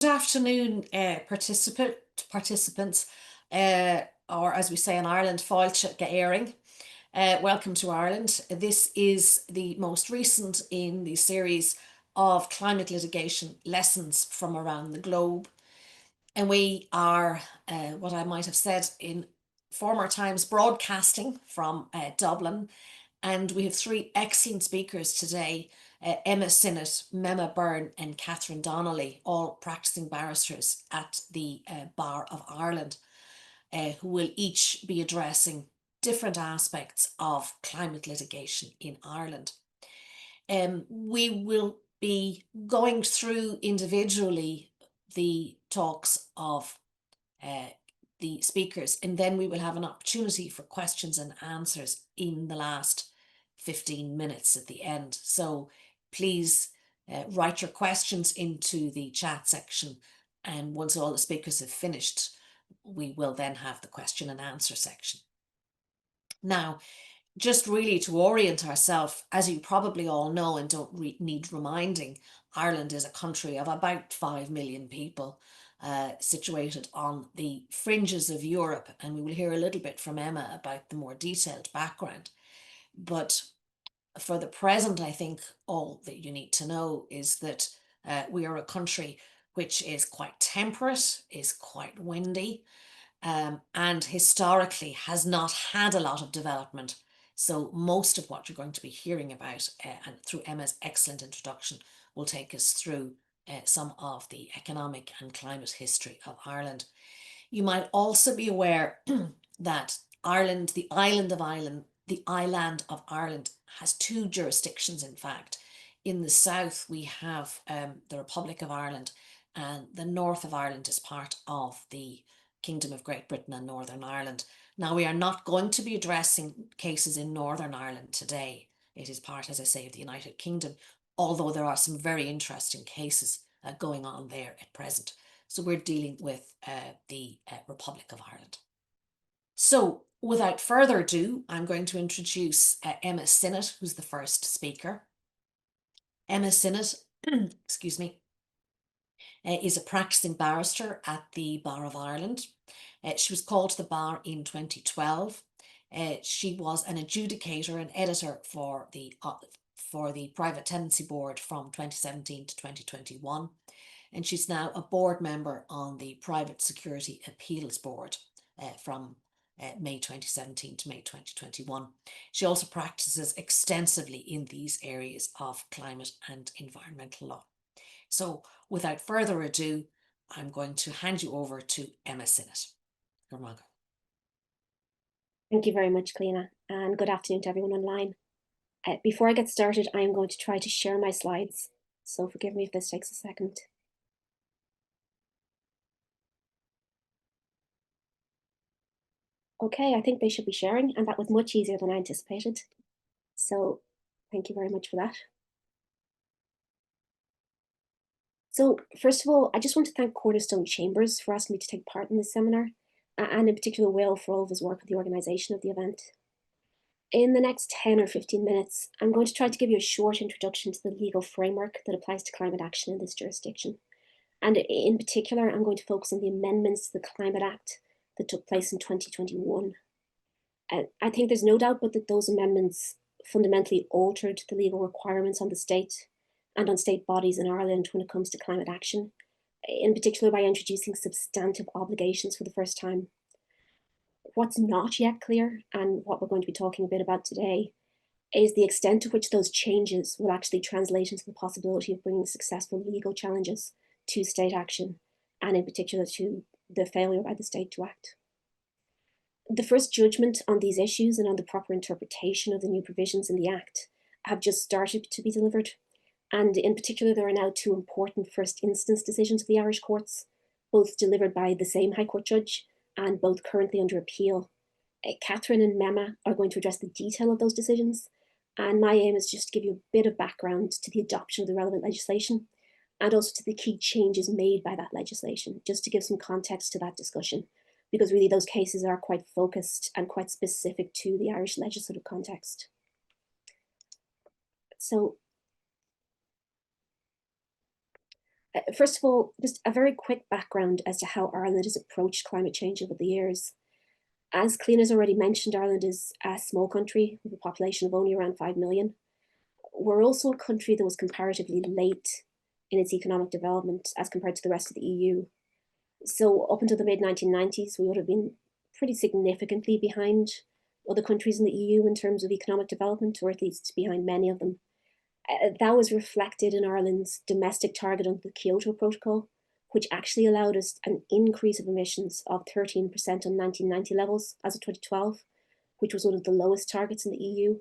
Good afternoon, participants, or as we say in Ireland, Fáilte go éireann. Welcome to Ireland. This is the most recent in the series of climate litigation lessons from around the globe. And we are, what I might have said in former times, broadcasting from Dublin. And we have three excellent speakers today, Emma Synnott, Mema, Byrne and Catherine Donnelly, all practicing barristers at the Bar of Ireland, who will each be addressing different aspects of climate litigation in Ireland. We will be going through individually the talks of the speakers, and then we will have an opportunity for questions and answers in the last 15 minutes at the end. So please write your questions into the chat section, and once all the speakers have finished, we will then have the question and answer section. Now, just really to orient ourselves, as you probably all know and don't need reminding, Ireland is a country of about 5 million people, situated on the fringes of Europe, and we will hear a little bit from Emma about the more detailed background. But for the present, I think all that you need to know is that we are a country which is quite temperate, is quite windy, and historically has not had a lot of development. So most of what you're going to be hearing about, and through Emma's excellent introduction, will take us through some of the economic and climate history of Ireland. You might also be aware that Ireland, the island of Ireland has two jurisdictions, in fact. In the south, we have the Republic of Ireland, and the north of Ireland is part of the Kingdom of Great Britain and Northern Ireland. Now, we are not going to be addressing cases in Northern Ireland today. It is part, as I say, of the United Kingdom, although there are some very interesting cases going on there at present. So we're dealing with the Republic of Ireland. So without further ado, I'm going to introduce Emma Synnott, who's the first speaker. Emma Synnott, excuse me, is a practicing barrister at the Bar of Ireland. She was called to the bar in 2012. She was an adjudicator and editor for the Private Tenancy Board from 2017 to 2021. And she's now a board member on the Private Security Appeals Board from May 2017 to May 2021. She also practices extensively in these areas of climate and environmental law. So without further ado, I'm going to hand you over to Emma Synnott. You're welcome. Thank you very much, Cliona, and good afternoon to everyone online. Before I get started, I am going to try to share my slides, so forgive me if this takes a second. Okay, I think they should be sharing, and that was much easier than I anticipated. So thank you very much for that. So first of all, I just want to thank Cornerstone Chambers for asking me to take part in this seminar, and in particular Will for all of his work with the organisation of the event. In the next 10 or 15 minutes, I'm going to try to give you a short introduction to the legal framework that applies to climate action in this jurisdiction. And in particular, I'm going to focus on the amendments to the Climate Act that took place in 2021. I think there's no doubt but that those amendments fundamentally altered the legal requirements on the state and on state bodies in Ireland when it comes to climate action, in particular by introducing substantive obligations for the first time. What's not yet clear, and what we're going to be talking a bit about today, is the extent to which those changes will actually translate into the possibility of bringing successful legal challenges to state action, and in particular to the failure by the state to act. The first judgment on these issues and on the proper interpretation of the new provisions in the Act have just started to be delivered. And in particular, there are now two important first instance decisions of the Irish courts, both delivered by the same High Court judge and both currently under appeal. Catherine and Mema are going to address the detail of those decisions, and my aim is just to give you a bit of background to the adoption of the relevant legislation and also to the key changes made by that legislation, just to give some context to that discussion, because really those cases are quite focused and quite specific to the Irish legislative context. So First of all, just a very quick background as to how Ireland has approached climate change over the years. As Cliona's already mentioned, Ireland is a small country with a population of only around 5 million. We're also a country that was comparatively late in its economic development as compared to the rest of the EU. So up until the mid-1990s, we would have been pretty significantly behind other countries in the EU in terms of economic development, or at least behind many of them. That was reflected in Ireland's domestic target under the Kyoto Protocol, which actually allowed us an increase of emissions of 13% on 1990 levels as of 2012, which was one of the lowest targets in the EU.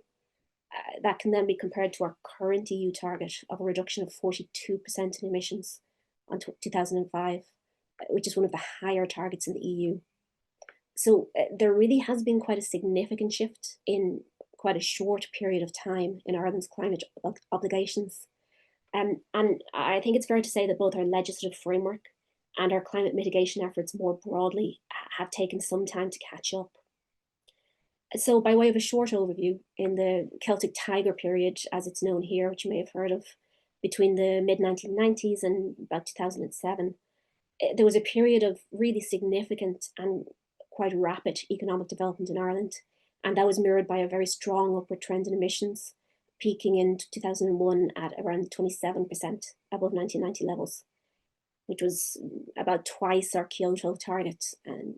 That can then be compared to our current EU target of a reduction of 42% in emissions on 2005, which is one of the higher targets in the EU. So there really has been quite a significant shift in quite a short period of time in Ireland's climate obligations. And I think it's fair to say that both our legislative framework and our climate mitigation efforts more broadly have taken some time to catch up. So by way of a short overview, in the Celtic Tiger period, as it's known here, which you may have heard of, between the mid-1990s and about 2007, there was a period of really significant and quite rapid economic development in Ireland. And that was mirrored by a very strong upward trend in emissions, peaking in 2001 at around 27% above 1990 levels, which was about twice our Kyoto target and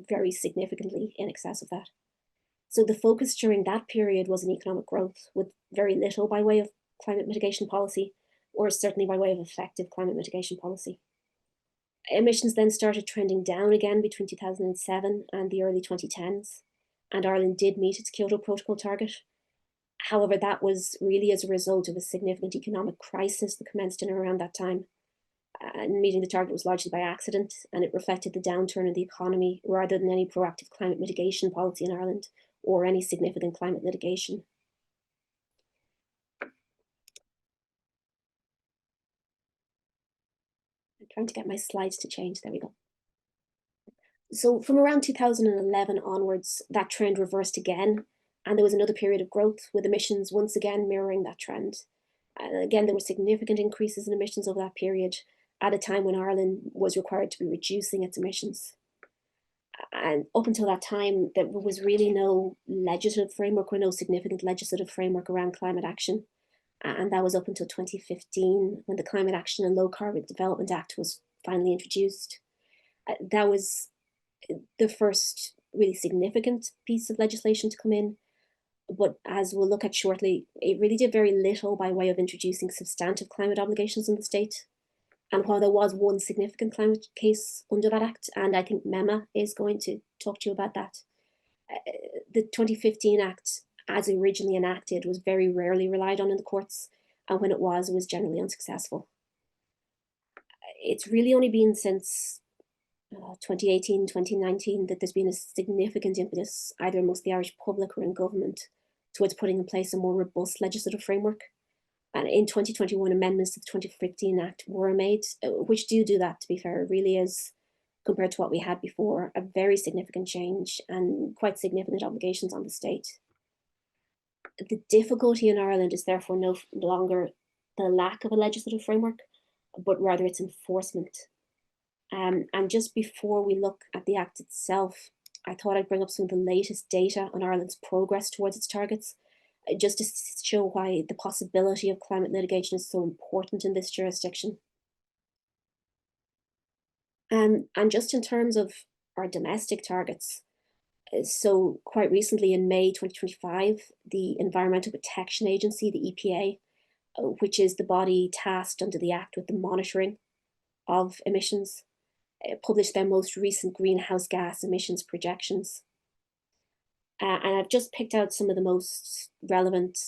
very significantly in excess of that. So the focus during that period was in economic growth, with very little by way of climate mitigation policy, or certainly by way of effective climate mitigation policy. Emissions then started trending down again between 2007 and the early 2010s, and Ireland did meet its Kyoto Protocol target. However, that was really as a result of a significant economic crisis that commenced in and around that time. And meeting the target was largely by accident, and it reflected the downturn in the economy rather than any proactive climate mitigation policy in Ireland or any significant climate litigation. I'm trying to get my slides to change. There we go. So from around 2011 onwards, that trend reversed again, and there was another period of growth with emissions once again mirroring that trend. And again, there were significant increases in emissions over that period at a time when Ireland was required to be reducing its emissions. And up until that time, there was really no legislative framework or no significant legislative framework around climate action. And that was up until 2015 when the Climate Action and Low Carbon Development Act was finally introduced. That was the first really significant piece of legislation to come in. But as we'll look at shortly, it really did very little by way of introducing substantive climate obligations in the state. And while there was one significant climate case under that act, and I think Mema is going to talk to you about that, the 2015 Act, as originally enacted, was very rarely relied on in the courts, and when it was generally unsuccessful. It's really only been since 2018, 2019 that there's been a significant impetus, either amongst the Irish public or in government, towards putting in place a more robust legislative framework. And in 2021, amendments to the 2015 Act were made, which do that, to be fair. It really is, compared to what we had before, a very significant change and quite significant obligations on the state. The difficulty in Ireland is therefore no longer the lack of a legislative framework, but rather its enforcement. And just before we look at the Act itself, I thought I'd bring up some of the latest data on Ireland's progress towards its targets, just to show why the possibility of climate litigation is so important in this jurisdiction. And just in terms of our domestic targets, so quite recently in May 2025, the Environmental Protection Agency, the EPA, which is the body tasked under the Act with the monitoring of emissions, published their most recent greenhouse gas emissions projections. And I've just picked out some of the most relevant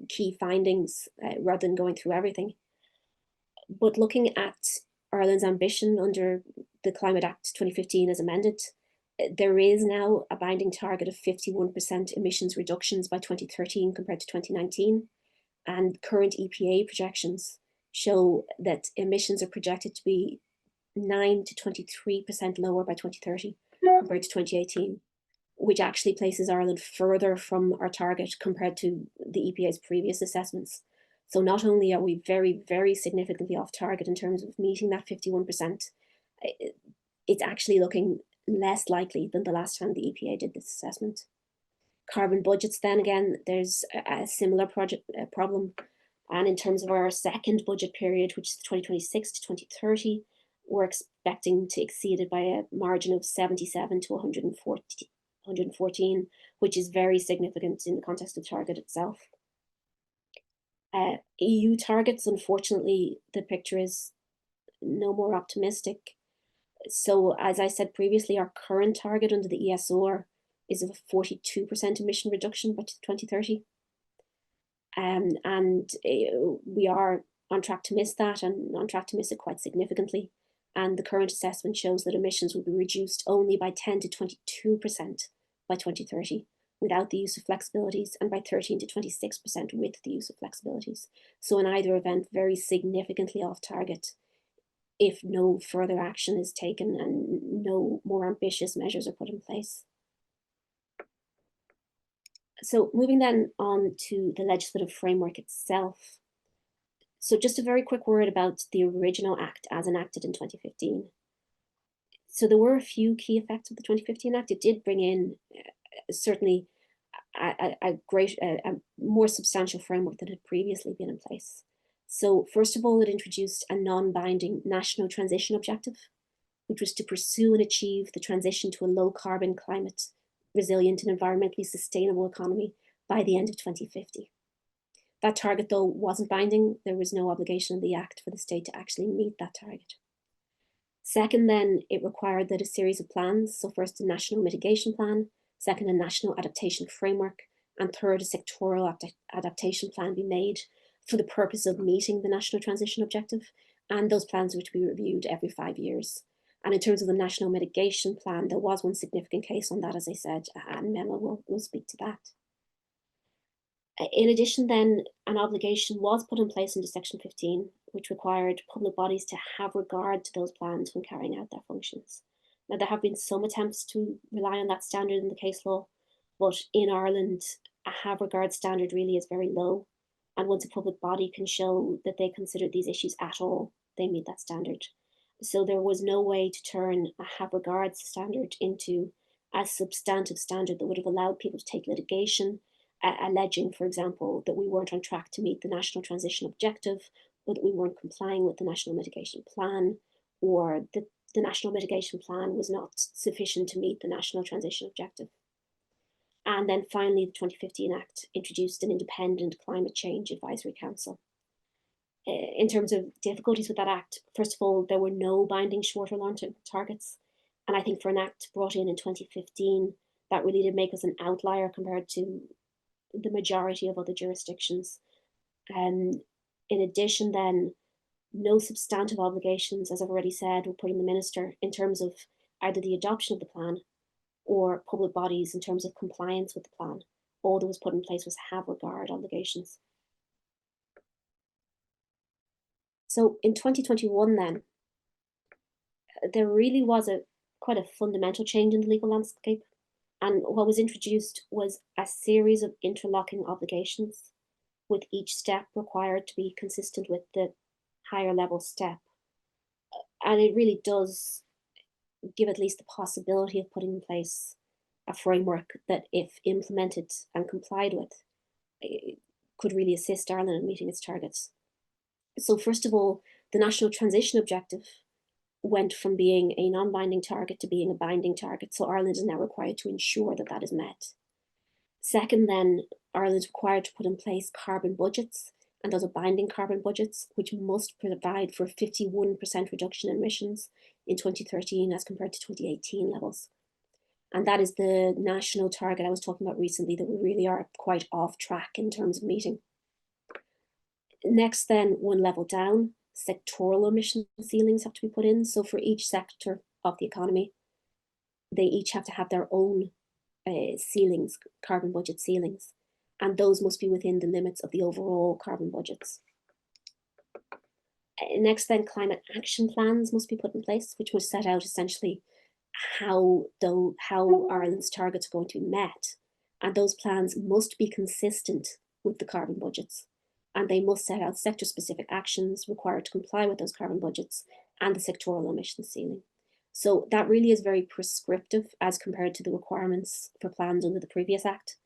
key findings rather than going through everything. But looking at Ireland's ambition under the Climate Act 2015 as amended, there is now a binding target of 51% emissions reductions by 2013 compared to 2019. And current EPA projections show that emissions are projected to be 9 to 23% lower by 2030 compared to 2018, which actually places Ireland further from our target compared to the EPA's previous assessments. So not only are we very, very significantly off target in terms of meeting that 51%, it's actually looking less likely than the last time the EPA did this assessment. Carbon budgets, then again, there's a similar problem. And in terms of our second budget period, which is 2026 to 2030, we're expecting to exceed it by a margin of 77 to 114, which is very significant in the context of the target itself. EU targets, unfortunately, the picture is no more optimistic. So as I said previously, our current target under the ESR is a 42% emission reduction by 2030. We are on track to miss that, and on track to miss it quite significantly. And the current assessment shows that emissions will be reduced only by 10 to 22% by 2030 without the use of flexibilities, and by 13 to 26% with the use of flexibilities. So in either event, very significantly off target if no further action is taken and no more ambitious measures are put in place. So moving then on to the legislative framework itself. So just a very quick word about the original Act as enacted in 2015. So there were a few key effects of the 2015 Act. It did bring in certainly a more substantial framework than had previously been in place. So first of all, it introduced a non-binding national transition objective, which was to pursue and achieve the transition to a low carbon, climate resilient and environmentally sustainable economy by the end of 2050. That target, though, wasn't binding. There was no obligation in the Act for the state to actually meet that target. Second, then, it required that a series of plans, so first a national mitigation plan, second a national adaptation framework, and third a sectoral adaptation plan be made for the purpose of meeting the national transition objective, and those plans were to be reviewed every 5 years. And in terms of the national mitigation plan, there was one significant case on that, as I said, and Mema will speak to that. In addition, then, an obligation was put in place under Section 15, which required public bodies to have regard to those plans when carrying out their functions. Now, there have been some attempts to rely on that standard in the case law, but in Ireland, a have regard standard really is very low. And once a public body can show that they consider these issues at all, they meet that standard. So there was no way to turn a have regards standard into a substantive standard that would have allowed people to take litigation, alleging, for example, that we weren't on track to meet the national transition objective, or that we weren't complying with the national mitigation plan, or that the national mitigation plan was not sufficient to meet the national transition objective. And then finally, the 2015 Act introduced an independent climate change advisory council. In terms of difficulties with that Act, first of all, there were no binding short or long-term targets. And I think for an Act brought in 2015, that really did make us an outlier compared to the majority of other jurisdictions. In addition, then, no substantive obligations, as I've already said, were put in the minister in terms of either the adoption of the plan or public bodies in terms of compliance with the plan. All that was put in place was have regard obligations. So in 2021, then, there really was quite a fundamental change in the legal landscape. And what was introduced was a series of interlocking obligations, with each step required to be consistent with the higher level step. And it really does give at least the possibility of putting in place a framework that, if implemented and complied with, could really assist Ireland in meeting its targets. So first of all, the national transition objective went from being a non-binding target to being a binding target. So Ireland is now required to ensure that that is met. Second, then, Ireland is required to put in place carbon budgets, and those are binding carbon budgets, which must provide for a 51% reduction in emissions in 2013 as compared to 2018 levels. And that is the national target I was talking about recently that we really are quite off track in terms of meeting. Next, then, one level down, sectoral emission ceilings have to be put in. So for each sector of the economy, they each have to have their own ceilings, carbon budget ceilings, and those must be within the limits of the overall carbon budgets. Next, then, climate action plans must be put in place, which must set out essentially how Ireland's targets are going to be met, and those plans must be consistent with the carbon budgets. and they must set out sector-specific actions required to comply with those carbon budgets and the sectoral emission ceiling. So that really is very prescriptive as compared to the requirements for plans under the previous Act.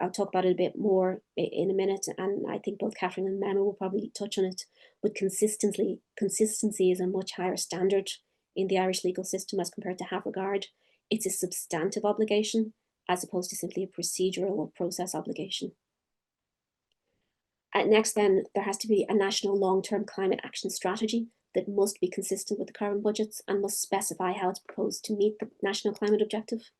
I'll talk about it a bit more in a minute, and I think both Catherine and Mema will probably touch on it, but consistency is a much higher standard in the Irish legal system as compared to have regard. It's a substantive obligation as opposed to simply a procedural or process obligation. Next then, there has to be a national long-term climate action strategy that must be consistent with the carbon budgets and must specify how it's proposed to meet the national climate objective.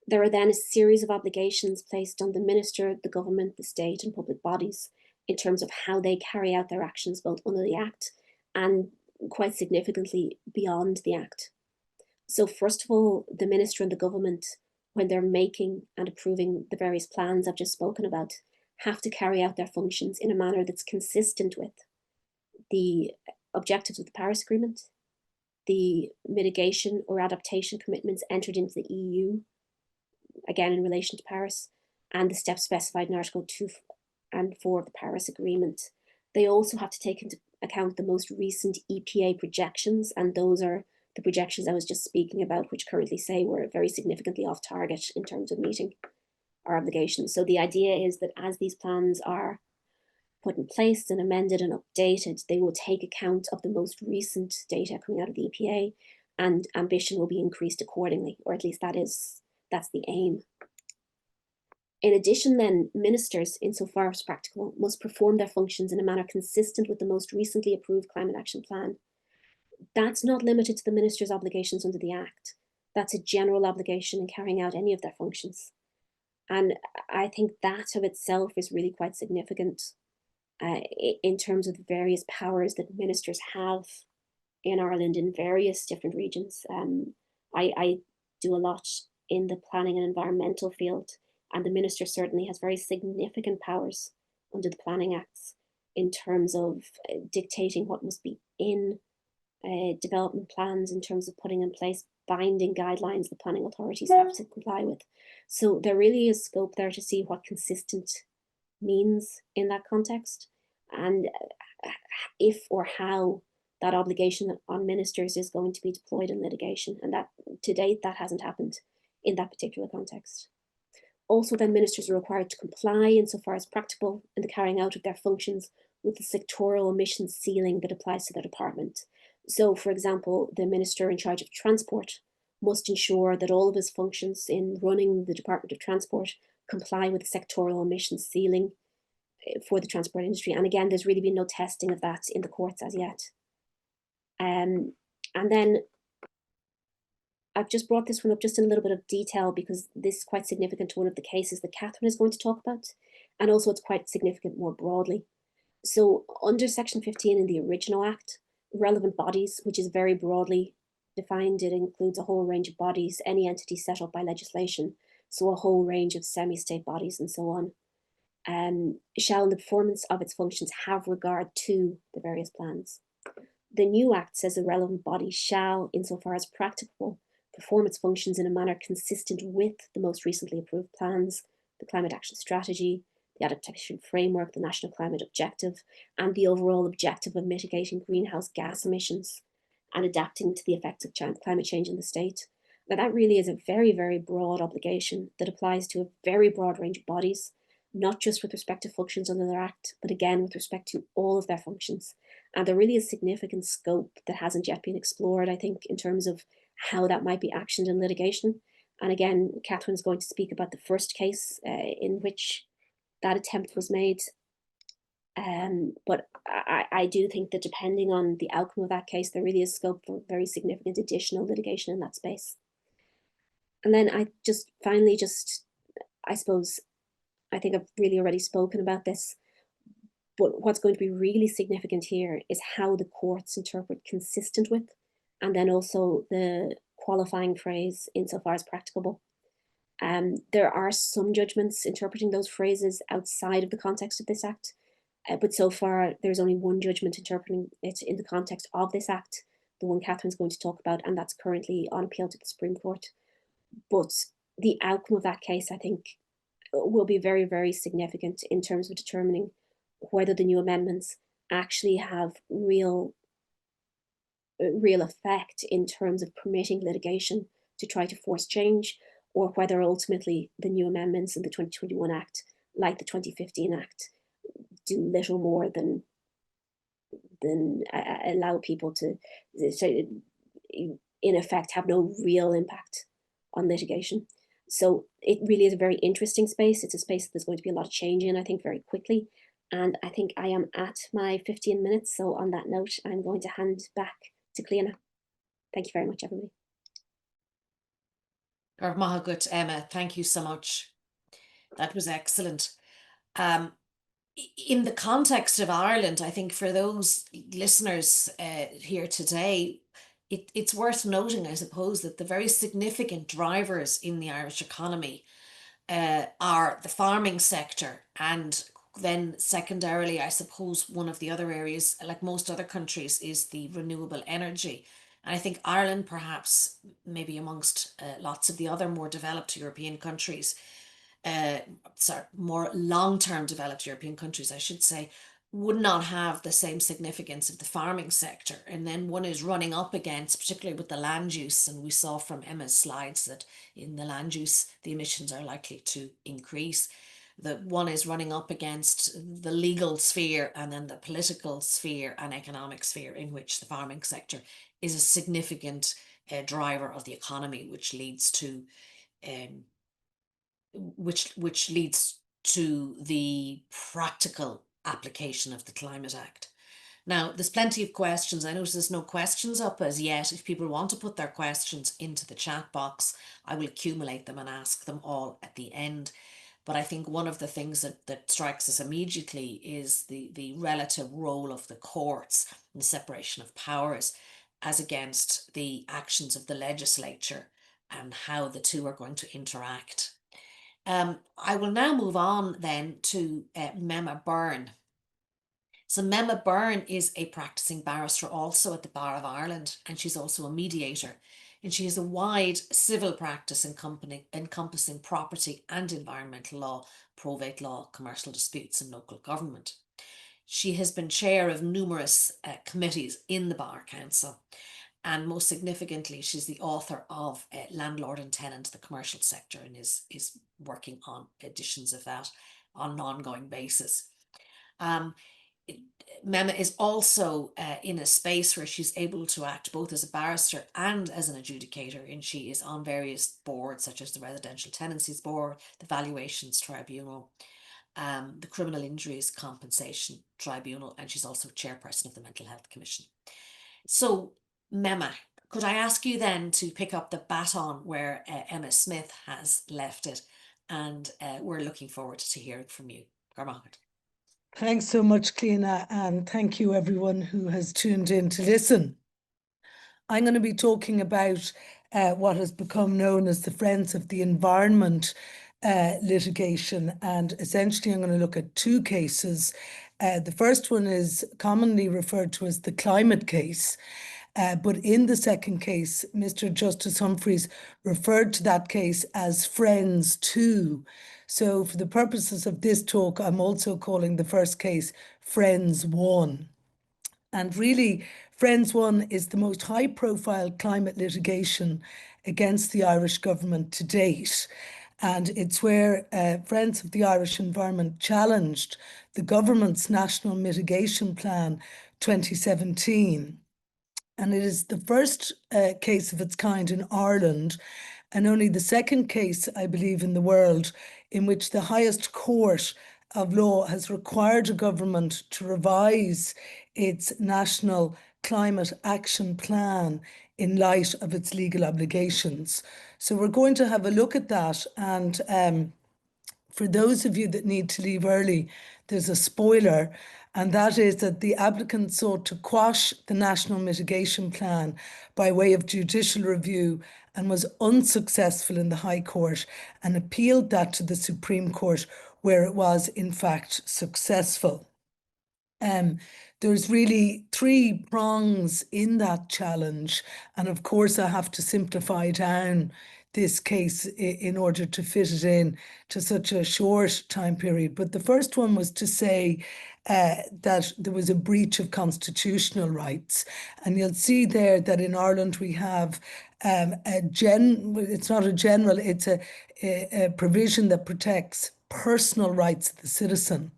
There are then a series of obligations placed on the minister, the government, the state and public bodies in terms of how they carry out their actions both under the Act and quite significantly beyond the Act. So first of all, the minister and the government, when they're making and approving the various plans I've just spoken about, have to carry out their functions in a manner that's consistent with the objectives of the Paris Agreement, the mitigation or adaptation commitments entered into the EU, again in relation to Paris, and the steps specified in Article 2 and 4 of the Paris Agreement. They also have to take into account the most recent EPA projections, and those are the projections I was just speaking about, which currently say we're very significantly off target in terms of meeting our obligations. So the idea is that as these plans are put in place and amended and updated, they will take account of the most recent data coming out of the EPA, and ambition will be increased accordingly, or at least that's the aim. In addition then, ministers, insofar as practical, must perform their functions in a manner consistent with the most recently approved Climate Action Plan. That's not limited to the minister's obligations under the Act. That's a general obligation in carrying out any of their functions. And I think that of itself is really quite significant in terms of the various powers that ministers have in Ireland in various different regions. I do a lot in the planning and environmental field, and the minister certainly has very significant powers under the Planning Acts in terms of dictating what must be in development plans, in terms of putting in place binding guidelines the planning authorities have to comply with. So there really is scope there to see what consistent means in that context, and if or how that obligation on ministers is going to be deployed in litigation. And that to date, that hasn't happened in that particular context. Also, then ministers are required to comply insofar as practicable in the carrying out of their functions with the sectoral emissions ceiling that applies to their department. So, for example, the minister in charge of transport must ensure that all of his functions in running the Department of Transport comply with the sectoral emissions ceiling for the transport industry. And again, there's really been no testing of that in the courts as yet. And then I've just brought this one up just in a little bit of detail because this is quite significant to one of the cases that Catherine is going to talk about. And also it's quite significant more broadly. So under Section 15 in the original Act, relevant bodies, which is very broadly defined, it includes a whole range of bodies, any entity set up by legislation, so a whole range of semi-state bodies and so on, shall in the performance of its functions have regard to the various plans. The new Act says the relevant body shall, insofar as practicable, perform its functions in a manner consistent with the most recently approved plans, the Climate Action Strategy, the Adaptation Framework, the National Climate Objective, and the overall objective of mitigating greenhouse gas emissions and adapting to the effects of climate change in the state. Now that really is a very, very broad obligation that applies to a very broad range of bodies, not just with respect to functions under their Act, but again with respect to all of their functions. And there really is significant scope that hasn't yet been explored, I think, in terms of how that might be actioned in litigation. And again, Catherine's going to speak about the first case in which that attempt was made. But I do think that depending on the outcome of that case, there really is scope for very significant additional litigation in that space. And then I just finally I suppose, I think I've really already spoken about this, but what's going to be really significant here is how the courts interpret consistent with, and then also the qualifying phrase insofar as practicable. There are some judgments interpreting those phrases outside of the context of this Act, but so far there's only one judgment interpreting it in the context of this Act, the one Catherine's going to talk about, and that's currently on appeal to the Supreme Court. But the outcome of that case, I think, will be very, very significant in terms of determining whether the new amendments actually have real effect in terms of permitting litigation to try to force change, or whether ultimately the new amendments in the 2021 Act, like the 2015 Act, do little more than allow people to, in effect, have no real impact on litigation. So it really is a very interesting space. It's a space that there's going to be a lot of change in, I think, very quickly. And I think I am at my 15 minutes. So on that note, I'm going to hand back to Cliona. Thank you very much, everybody. Mahagut, Emma, thank you so much. That was excellent. In the context of Ireland, I think for those listeners here today, it's worth noting, I suppose, that the very significant drivers in the Irish economy are the farming sector, and then secondarily, I suppose, one of the other areas, like most other countries, is the renewable energy. And I think Ireland, perhaps, maybe amongst lots of the other more developed European countries, more long-term developed European countries, I should say, would not have the same significance of the farming sector. And then one is running up against, particularly with the land use, and we saw from Emma's slides that in the land use, the emissions are likely to increase. That one is running up against the legal sphere and then the political sphere and economic sphere, in which the farming sector is a significant driver of the economy, which leads to which leads to the practical application of the Climate Act. Now, there's plenty of questions. I notice there's no questions up as yet. If people want to put their questions into the chat box, I will accumulate them and ask them all at the end. But I think one of the things that strikes us immediately is the relative role of the courts and the separation of powers as against the actions of the legislature and how the two are going to interact. I will now move on then to Mema Byrne. So Mema Byrne is a practicing barrister also at the Bar of Ireland, and she's also a mediator. And she has a wide civil practice encompassing property and environmental law, probate law, commercial disputes, and local government. She has been chair of numerous committees in the Bar Council, and most significantly, she's the author of Landlord and Tenant, the Commercial Sector, and is working on editions of that on an ongoing basis. Mema is also in a space where she's able to act both as a barrister and as an adjudicator, and she is on various boards such as the Residential Tenancies Board, the Valuations Tribunal, the Criminal Injuries Compensation Tribunal, and she's also chairperson of the Mental Health Commission. So, Mema, could I ask you then to pick up the baton where Emma Smith has left it, and we're looking forward to hearing from you. Garmahat. Thanks so much, Cliona, and thank you everyone who has tuned in to listen. I'm going to be talking about what has become known as the Friends of the Environment litigation, and essentially I'm going to look at two cases. The first one is commonly referred to as the climate case, but in the second case, Mr. Justice Humphreys referred to that case as Friends 2. So for the purposes of this talk, I'm also calling the first case Friends 1. And really, Friends 1 is the most high-profile climate litigation against the Irish government to date. And it's where Friends of the Irish Environment challenged the government's National Mitigation Plan 2017. And it is the first case of its kind in Ireland, and only the second case, I believe, in the world in which the highest court of law has required a government to revise its national climate action plan in light of its legal obligations. So we're going to have a look at that, and for those of you that need to leave early, there's a spoiler, and that is that the applicant sought to quash the National Mitigation Plan by way of judicial review and was unsuccessful in the High Court and appealed that to the Supreme Court, where it was in fact successful. There's really three prongs in that challenge, and of course I have to simplify down this case in order to fit it in to such a short time period. But the first one was to say that there was a breach of constitutional rights. And you'll see there that in Ireland we have it's not a general, it's a provision that protects personal rights of the citizen.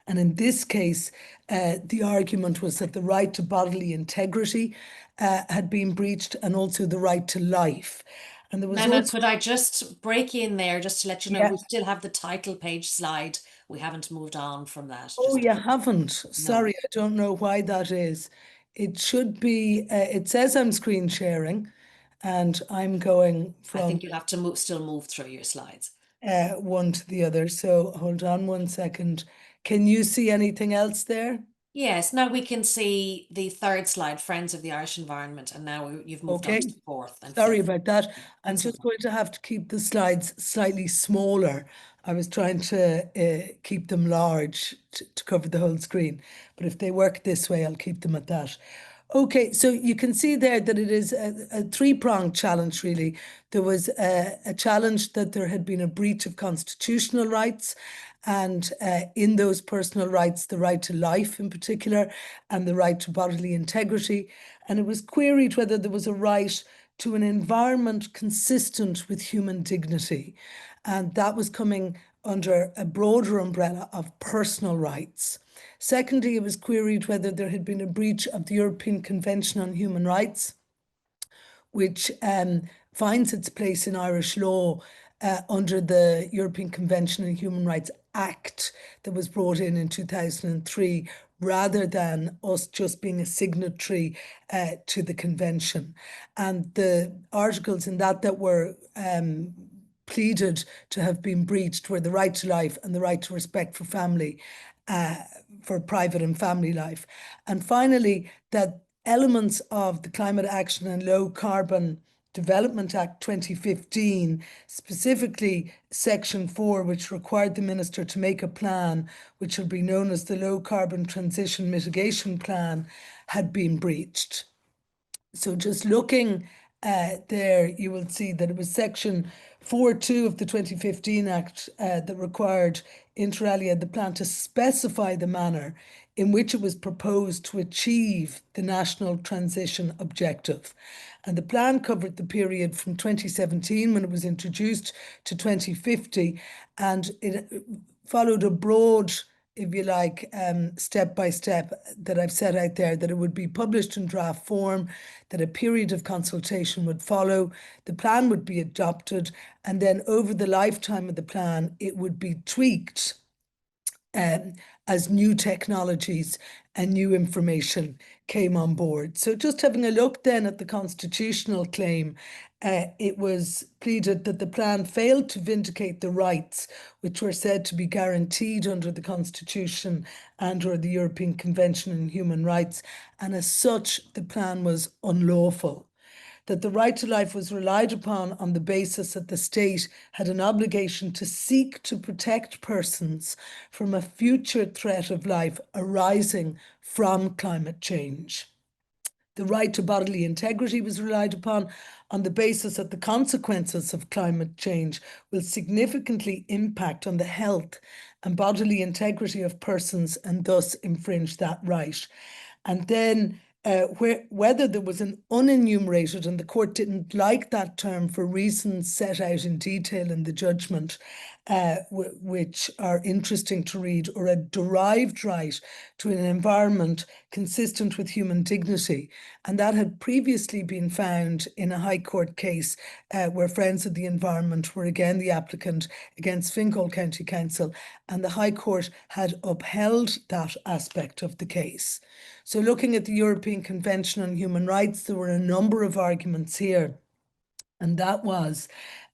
And in this case, the argument was that the right to bodily integrity had been breached, and also the right to life. And there was Mema, also, could I just break in there just to let you know yeah. we still have the title page slide. We haven't moved on from that. Oh, Just you haven't. no. Sorry, I don't know why that is. It should be, it says I'm screen sharing, and I'm going I from think you'll have to still move through your slides. one to the other. So hold on one second. Can you see anything else there? Yes, now we can see the third slide, Friends of the Irish Environment, and now you've moved on Okay. to the fourth and Sorry fifth. about that. I'm That's just okay. going to have to keep the slides slightly smaller. I was trying to keep them large to cover the whole screen, but if they work this way, I'll keep them at that. Okay, so you can see there that it is a three-pronged challenge, really. There was a challenge that there had been a breach of constitutional rights, and in those personal rights, the right to life in particular, and the right to bodily integrity. And it was queried whether there was a right to an environment consistent with human dignity. And that was coming under a broader umbrella of personal rights. Secondly, it was queried whether there had been a breach of the European Convention on Human Rights, which finds its place in Irish law under the European Convention on Human Rights Act that was brought in 2003, rather than us just being a signatory to the convention. And the articles in that were pleaded to have been breached were the right to life and the right to respect for family, for private and family life. And finally, that elements of the Climate Action and Low Carbon Development Act 2015, specifically Section 4, which required the Minister to make a plan, which will be known as the Low Carbon Transition Mitigation Plan, had been breached. So just looking there, you will see that it was Section 4.2 of the 2015 Act that required, inter alia, the plan to specify the manner in which it was proposed to achieve the national transition objective. And the plan covered the period from 2017, when it was introduced, to 2050, and it followed a broad, if you like, step by step that I've set out there, that it would be published in draft form, that a period of consultation would follow, the plan would be adopted, and then over the lifetime of the plan, it would be tweaked as new technologies and new information came on board. So just having a look then at the constitutional claim, it was pleaded that the plan failed to vindicate the rights which were said to be guaranteed under the Constitution and or the European Convention on Human Rights, and as such the plan was unlawful. That the right to life was relied upon on the basis that the state had an obligation to seek to protect persons from a future threat of life arising from climate change. The right to bodily integrity was relied upon on the basis that the consequences of climate change will significantly impact on the health and bodily integrity of persons and thus infringe that right. And then whether there was an unenumerated, and the court didn't like that term for reasons set out in detail in the judgment, which are interesting to read, or a derived right to an environment consistent with human dignity. And that had previously been found in a High Court case where Friends of the Environment were again the applicant against Fingal County Council, and the High Court had upheld that aspect of the case. So looking at the European Convention on Human Rights, there were a number of arguments here, and that was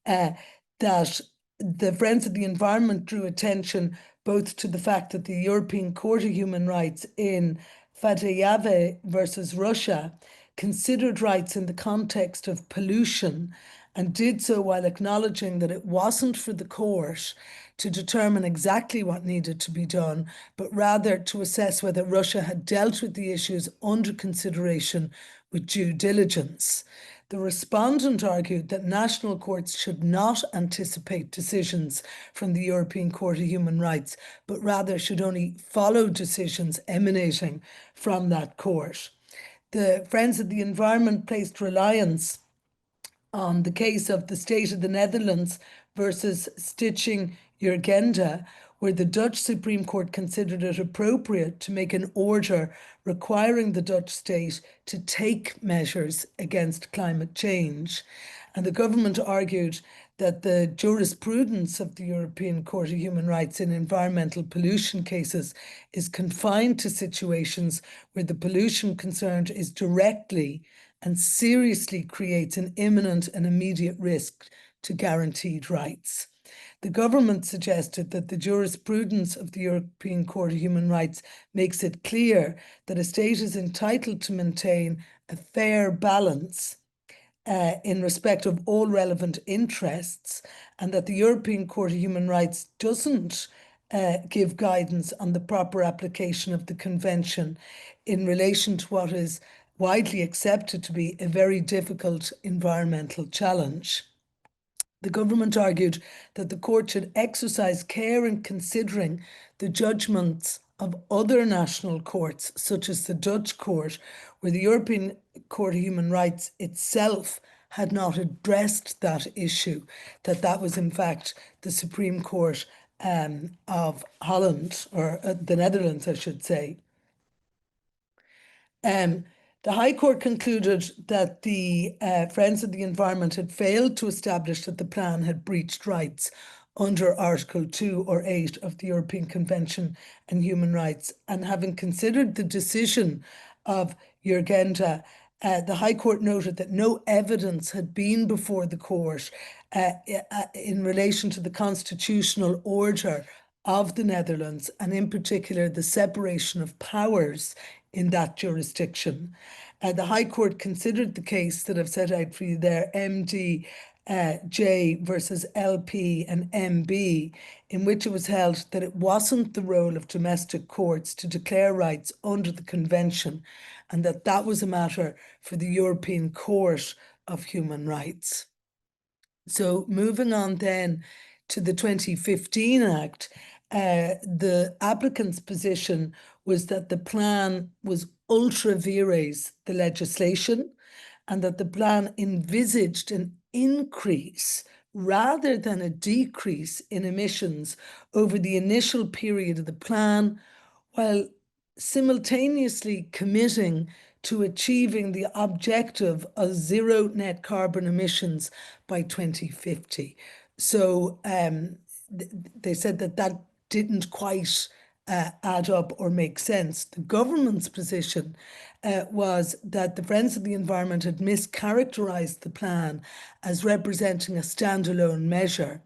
that the Friends of the Environment drew attention both to the fact that the European Court of Human Rights in Fadeyev versus Russia considered rights in the context of pollution, and did so while acknowledging that it wasn't for the court to determine exactly what needed to be done, but rather to assess whether Russia had dealt with the issues under consideration with due diligence. The respondent argued that national courts should not anticipate decisions from the European Court of Human Rights, but rather should only follow decisions emanating from that court. The Friends of the Environment placed reliance on the case of the State of the Netherlands versus Stichting Urgenda, where the Dutch Supreme Court considered it appropriate to make an order requiring the Dutch state to take measures against climate change. And the government argued that the jurisprudence of the European Court of Human Rights in environmental pollution cases is confined to situations where the pollution concerned is directly and seriously creates an imminent and immediate risk to guaranteed rights. The government suggested that the jurisprudence of the European Court of Human Rights makes it clear that a state is entitled to maintain a fair balance in respect of all relevant interests, and that the European Court of Human Rights doesn't give guidance on the proper application of the Convention in relation to what is widely accepted to be a very difficult environmental challenge. The government argued that the court should exercise care in considering the judgments of other national courts, such as the Dutch court, where the European Court of Human Rights itself had not addressed that issue, that was in fact the Supreme Court of Holland, or the Netherlands, I should say. The High Court concluded that the Friends of the Environment had failed to establish that the plan had breached rights under Article 2 or 8 of the European Convention on Human Rights. And having considered the decision of Urgenda, the High Court noted that no evidence had been before the court in relation to the constitutional order of the Netherlands, and in particular the separation of powers in that jurisdiction. The High Court considered the case that I've set out for you there, MD J versus LP and MB, in which it was held that it wasn't the role of domestic courts to declare rights under the Convention, and that was a matter for the European Court of Human Rights. So moving on then to the 2015 Act, the applicant's position was that the plan was ultra vires the legislation, and that the plan envisaged an increase rather than a decrease in emissions over the initial period of the plan, while simultaneously committing to achieving the objective of zero net carbon emissions by 2050. So they said that didn't quite add up or make sense. The government's position was that the Friends of the Environment had mischaracterized the plan as representing a standalone measure.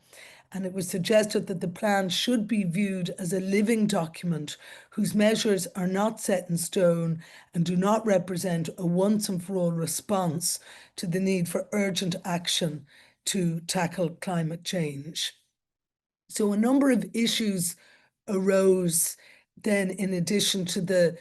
And it was suggested that the plan should be viewed as a living document whose measures are not set in stone and do not represent a once and for all response to the need for urgent action to tackle climate change. So a number of issues arose then, in addition to the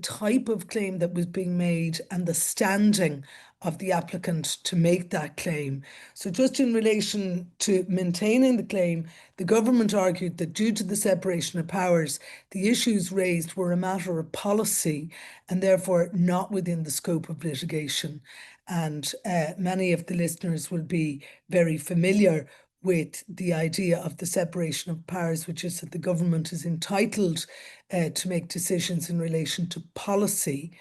type of claim that was being made and the standing of the applicant to make that claim. So just in relation to maintaining the claim, the government argued that due to the separation of powers, the issues raised were a matter of policy and therefore not within the scope of litigation. And many of the listeners will be very familiar with the idea of the separation of powers, which is that the government is entitled to make decisions in relation to policy,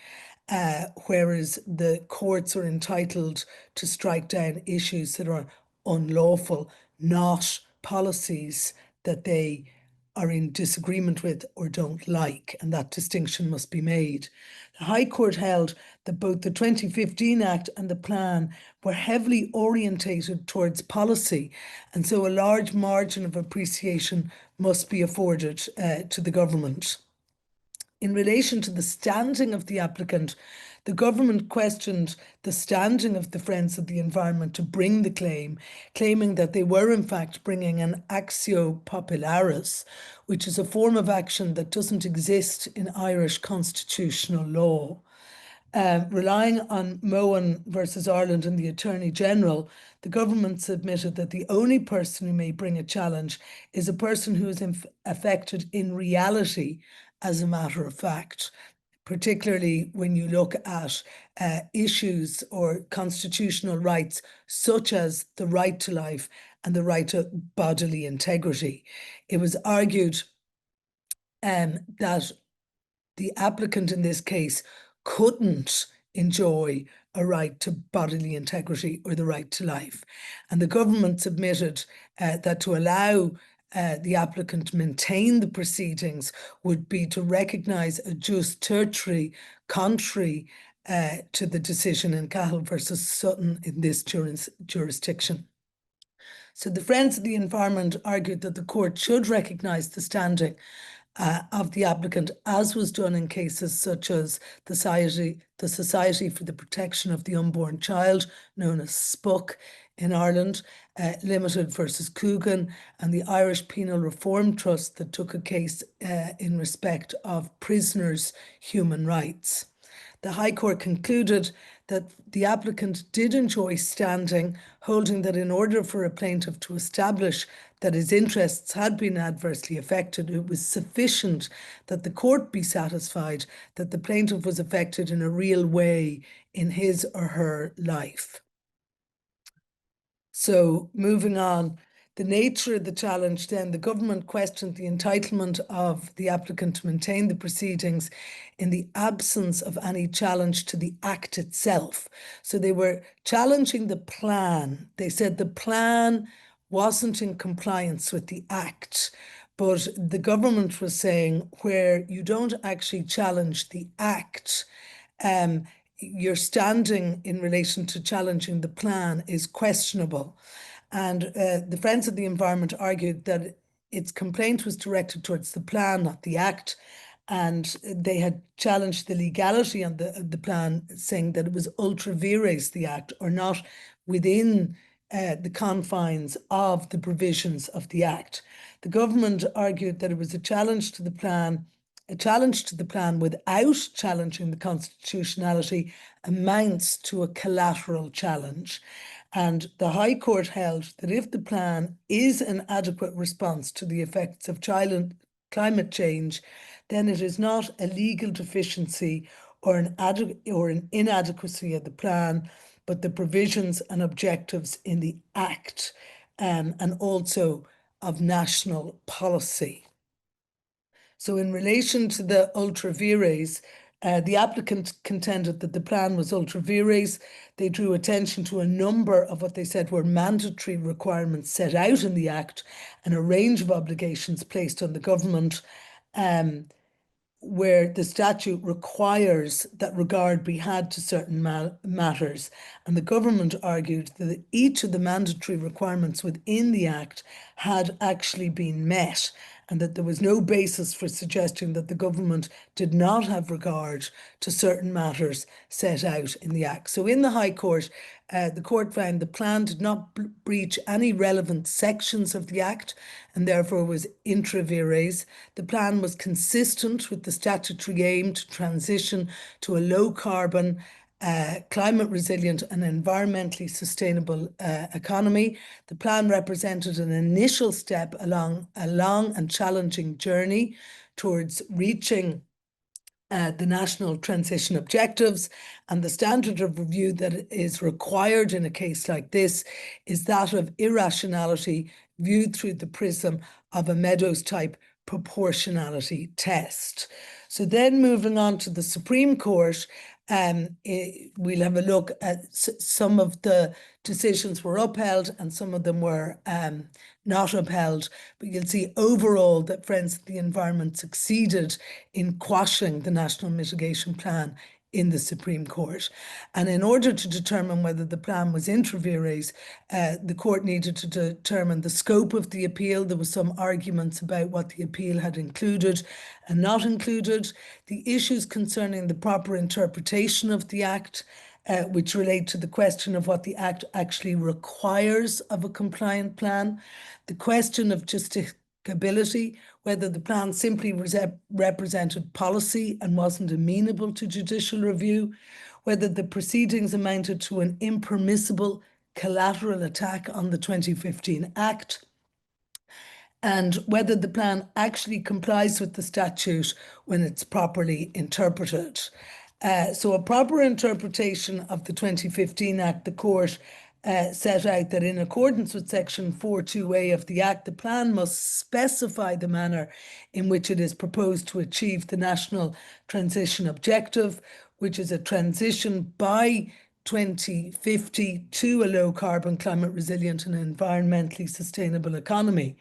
whereas the courts are entitled to strike down issues that are unlawful, not policies that they are in disagreement with or don't like, and that distinction must be made. The High Court held that both the 2015 Act and the plan were heavily orientated towards policy, and so a large margin of appreciation must be afforded to the government. In relation to the standing of the applicant, the government questioned the standing of the Friends of the Environment to bring the claim, claiming that they were in fact bringing an actio popularis, which is a form of action that doesn't exist in Irish constitutional law. Relying on Mohan versus Ireland and the Attorney General, the government submitted that the only person who may bring a challenge is a person who is affected in reality as a matter of fact, particularly when you look at issues or constitutional rights such as the right to life and the right to bodily integrity. It was argued that the applicant in this case couldn't enjoy a right to bodily integrity or the right to life. And the government submitted that to allow the applicant to maintain the proceedings would be to recognise a jus tertiary contrary to the decision in Cahill versus Sutton in this jurisdiction. So the Friends of the Environment argued that the court should recognise the standing of the applicant, as was done in cases such as the Society for the Protection of the Unborn Child, known as SPUC in Ireland, Limited versus Coogan, and the Irish Penal Reform Trust that took a case in respect of prisoners' human rights. The High Court concluded that the applicant did enjoy standing, holding that in order for a plaintiff to establish that his interests had been adversely affected, it was sufficient that the court be satisfied that the plaintiff was affected in a real way in his or her life. So moving on, the nature of the challenge then, the government questioned the entitlement of the applicant to maintain the proceedings in the absence of any challenge to the act itself. So they were challenging the plan. They said the plan wasn't in compliance with the act, but the government was saying where you don't actually challenge the act, your standing in relation to challenging the plan is questionable. And the Friends of the Environment argued that its complaint was directed towards the plan, not the act. And they had challenged the legality of the plan, saying that it was ultra vires, the act, or not within the confines of the provisions of the act. The government argued that it was a challenge to the plan without challenging the constitutionality amounts to a collateral challenge. And the High Court held that if the plan is an adequate response to the effects of climate change, then it is not a legal deficiency or an inadequacy of the plan, but the provisions and objectives in the Act, and also of national policy. So in relation to the ultra vires, the applicant contended that the plan was ultra vires. They drew attention to a number of what they said were mandatory requirements set out in the Act and a range of obligations placed on the government, where the statute requires that regard be had to certain matters. And the government argued that each of the mandatory requirements within the Act had actually been met, and that there was no basis for suggesting that the government did not have regard to certain matters set out in the Act. So in the High Court, the court found the plan did not breach any relevant sections of the Act and therefore was intra vires. The plan was consistent with the statutory aim to transition to a low carbon, climate resilient and environmentally sustainable economy. The plan represented an initial step along a long and challenging journey towards reaching the national transition objectives, and the standard of review that is required in a case like this is that of irrationality viewed through the prism of a Meadows type proportionality test. So then moving on to the Supreme Court, we'll have a look at some of the decisions were upheld and some of them were not upheld. But you'll see overall that Friends of the Environment succeeded in quashing the National Mitigation Plan in the Supreme Court. And in order to determine whether the plan was intra vires, the court needed to determine the scope of the appeal. There were some arguments about what the appeal had included and not included. The issues concerning the proper interpretation of the Act, which relate to the question of what the Act actually requires of a compliant plan. The question of justicability, whether the plan simply represented policy and wasn't amenable to judicial review, whether the proceedings amounted to an impermissible collateral attack on the 2015 Act, and whether the plan actually complies with the statute when it's properly interpreted. So a proper interpretation of the 2015 Act, the court set out that in accordance with section 4.2a of the Act, the plan must specify the manner in which it is proposed to achieve the national transition objective, which is a transition by 2050 to a low carbon, climate resilient and environmentally sustainable economy.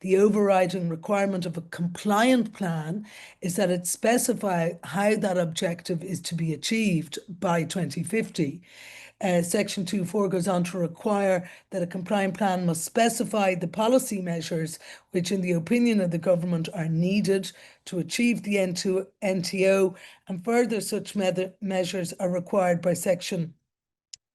The overriding requirement of a compliant plan is that it specifies how that objective is to be achieved by 2050. Section 2.4 goes on to require that a compliant plan must specify the policy measures which, in the opinion of the government, are needed to achieve the NTO, and further such measures are required by Section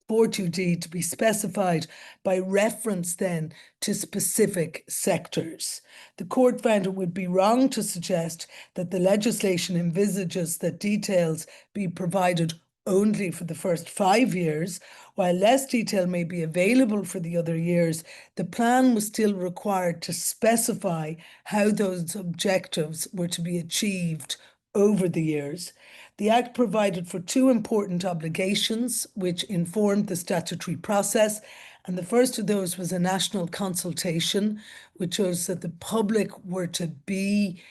4.2d to be specified by reference then to specific sectors. The court found it would be wrong to suggest that the legislation envisages that details be provided only for the first 5 years. While less detail may be available for the other years, the plan was still required to specify how those objectives were to be achieved over the years. The Act provided for two important obligations which informed the statutory process, and the first of those was a national consultation, which shows that the public were to be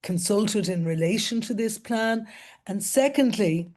consulted in relation to this plan, and secondly,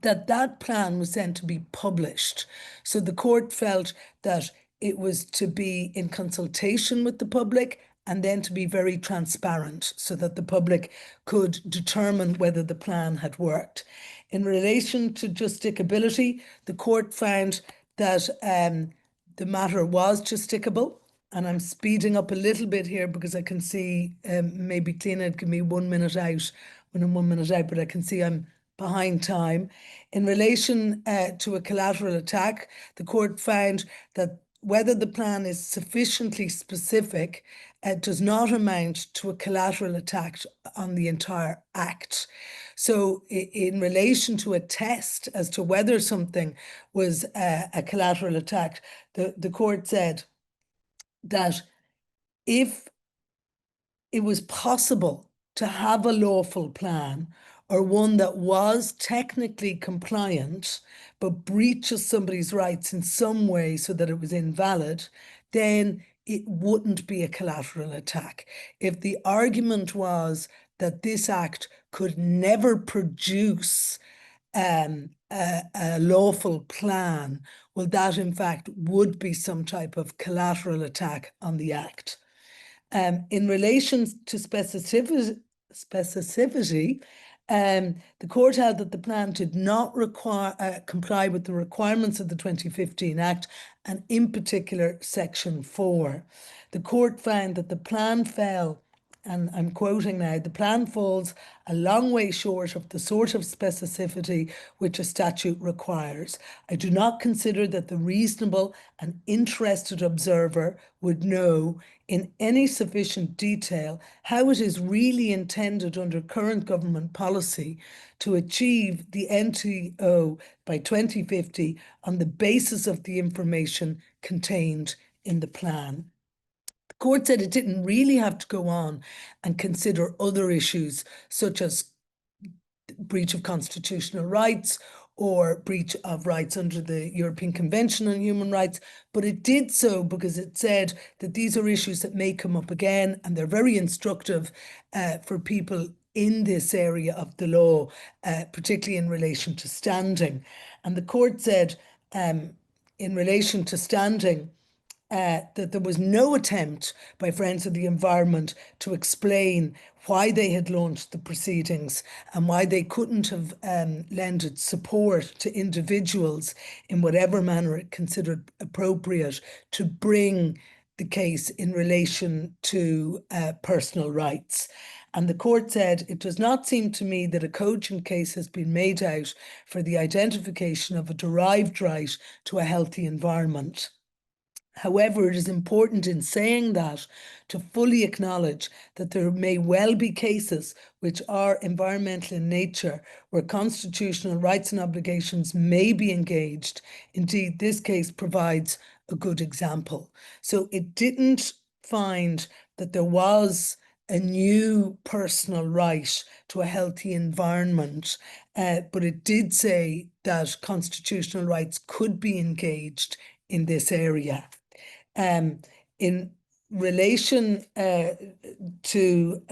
that plan was then to be published. So the court felt that it was to be in consultation with the public and then to be very transparent so that the public could determine whether the plan had worked. In relation to justicability, the court found that the matter was justicable. And I'm speeding up a little bit here because I can see maybe Cliona give me 1 minute out when I'm 1 minute out, but I can see I'm behind time. In relation to a collateral attack, the court found that whether the plan is sufficiently specific does not amount to a collateral attack on the entire Act. So in relation to a test as to whether something was a collateral attack, the court said that if it was possible to have a lawful plan or one that was technically compliant but breaches somebody's rights in some way so that it was invalid, then it wouldn't be a collateral attack. If the argument was that this Act could never produce a lawful plan, well, that in fact would be some type of collateral attack on the Act. In relation to specificity, the court held that the plan did not comply with the requirements of the 2015 Act, and in particular Section 4. The court found that the plan fell, and I'm quoting now, the plan falls a long way short of the sort of specificity which a statute requires. I do not consider that the reasonable and interested observer would know in any sufficient detail how it is really intended under current government policy to achieve the NTO by 2050 on the basis of the information contained in the plan. The court said it didn't really have to go on and consider other issues such as breach of constitutional rights or breach of rights under the European Convention on Human Rights, but it did so because it said that these are issues that may come up again, and they're very instructive for people in this area of the law, particularly in relation to standing. And the court said in relation to standing, that there was no attempt by Friends of the Environment to explain why they had launched the proceedings and why they couldn't have lended support to individuals in whatever manner it considered appropriate to bring the case in relation to personal rights. And the court said, it does not seem to me that a cogent case has been made out for the identification of a derived right to a healthy environment. However, it is important in saying that to fully acknowledge that there may well be cases which are environmental in nature, where constitutional rights and obligations may be engaged. Indeed, this case provides a good example. So it didn't find that there was a new personal right to a healthy environment, but it did say that constitutional rights could be engaged in this area. In relation to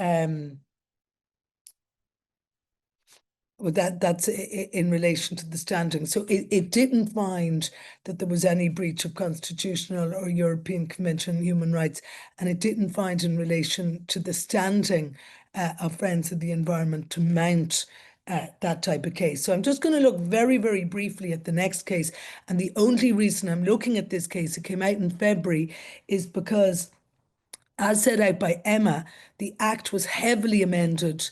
well, that's in relation to the standing. So it didn't find that there was any breach of constitutional or European Convention on Human Rights, and it didn't find in relation to the standing of Friends of the Environment to mount that type of case. So I'm just going to look very, very briefly at the next case. And the only reason I'm looking at this case, it came out in February, is because, as set out by Mema, the Act was heavily amended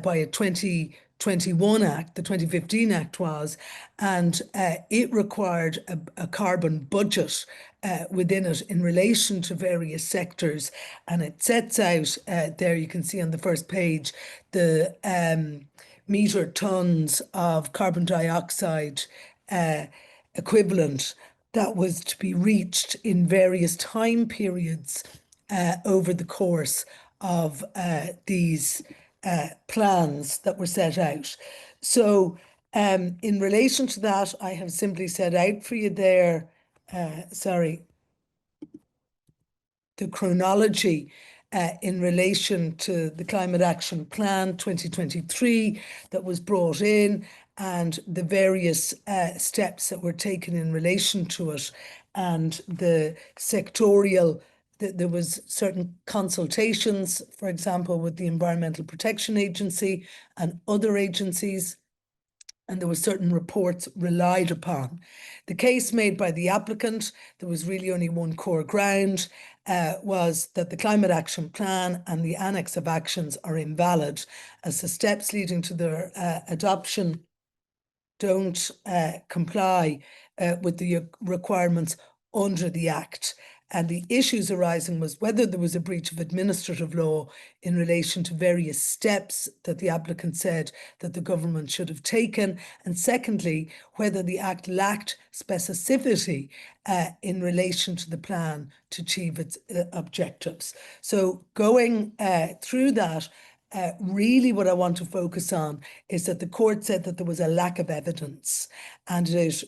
by a 2021 Act, the 2015 Act was, and it required a carbon budget within it in relation to various sectors. And it sets out, there you can see on the first page, the metre tons of carbon dioxide equivalent that was to be reached in various time periods over the course of these plans that were set out. So in relation to that, I have simply set out for you there, the chronology in relation to the Climate Action Plan 2023 that was brought in, and the various steps that were taken in relation to it, and the sectorial. There was certain consultations, for example, with the Environmental Protection Agency and other agencies, and there were certain reports relied upon. The case made by the applicant, there was really only one core ground, was that the Climate Action Plan and the Annex of Actions are invalid, as the steps leading to their adoption don't comply with the requirements under the Act. And the issues arising was whether there was a breach of administrative law in relation to various steps that the applicant said that the government should have taken. And secondly, whether the Act lacked specificity in relation to the plan to achieve its objectives. So going through that, really what I want to focus on is that the court said that there was a lack of evidence, and it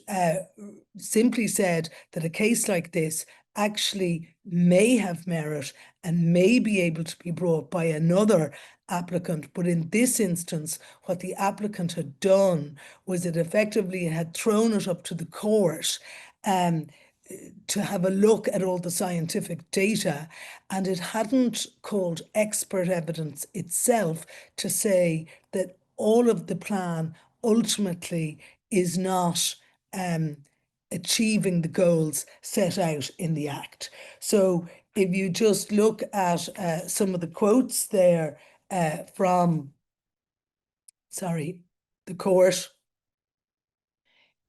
simply said that a case like this actually may have merit and may be able to be brought by another applicant. But in this instance, what the applicant had done was it effectively had thrown it up to the court to have a look at all the scientific data, and it hadn't called expert evidence itself to say that all of the plan ultimately is not achieving the goals set out in the Act. So if you just look at some of the quotes there from, the court,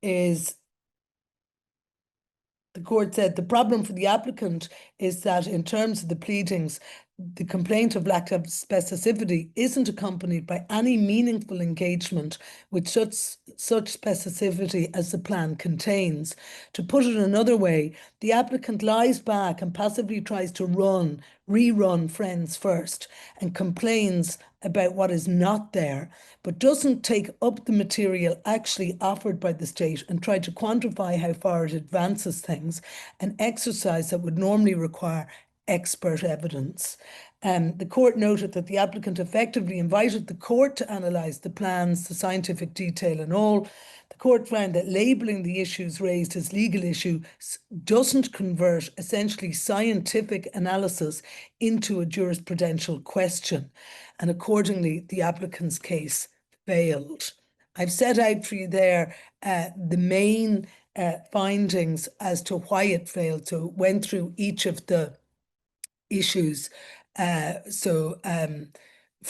is the court said the problem for the applicant is that in terms of the pleadings, the complaint of lack of specificity isn't accompanied by any meaningful engagement with such specificity as the plan contains. To put it another way, the applicant lies back and passively tries to rerun Friends first and complains about what is not there, but doesn't take up the material actually offered by the state and try to quantify how far it advances things, an exercise that would normally require expert evidence. The court noted that the applicant effectively invited the court to analyse the plans, the scientific detail and all. The court found that labelling the issues raised as legal issues doesn't convert essentially scientific analysis into a jurisprudential question, and accordingly the applicant's case failed. I've set out for you there the main findings as to why it failed. So went through each of the issues. For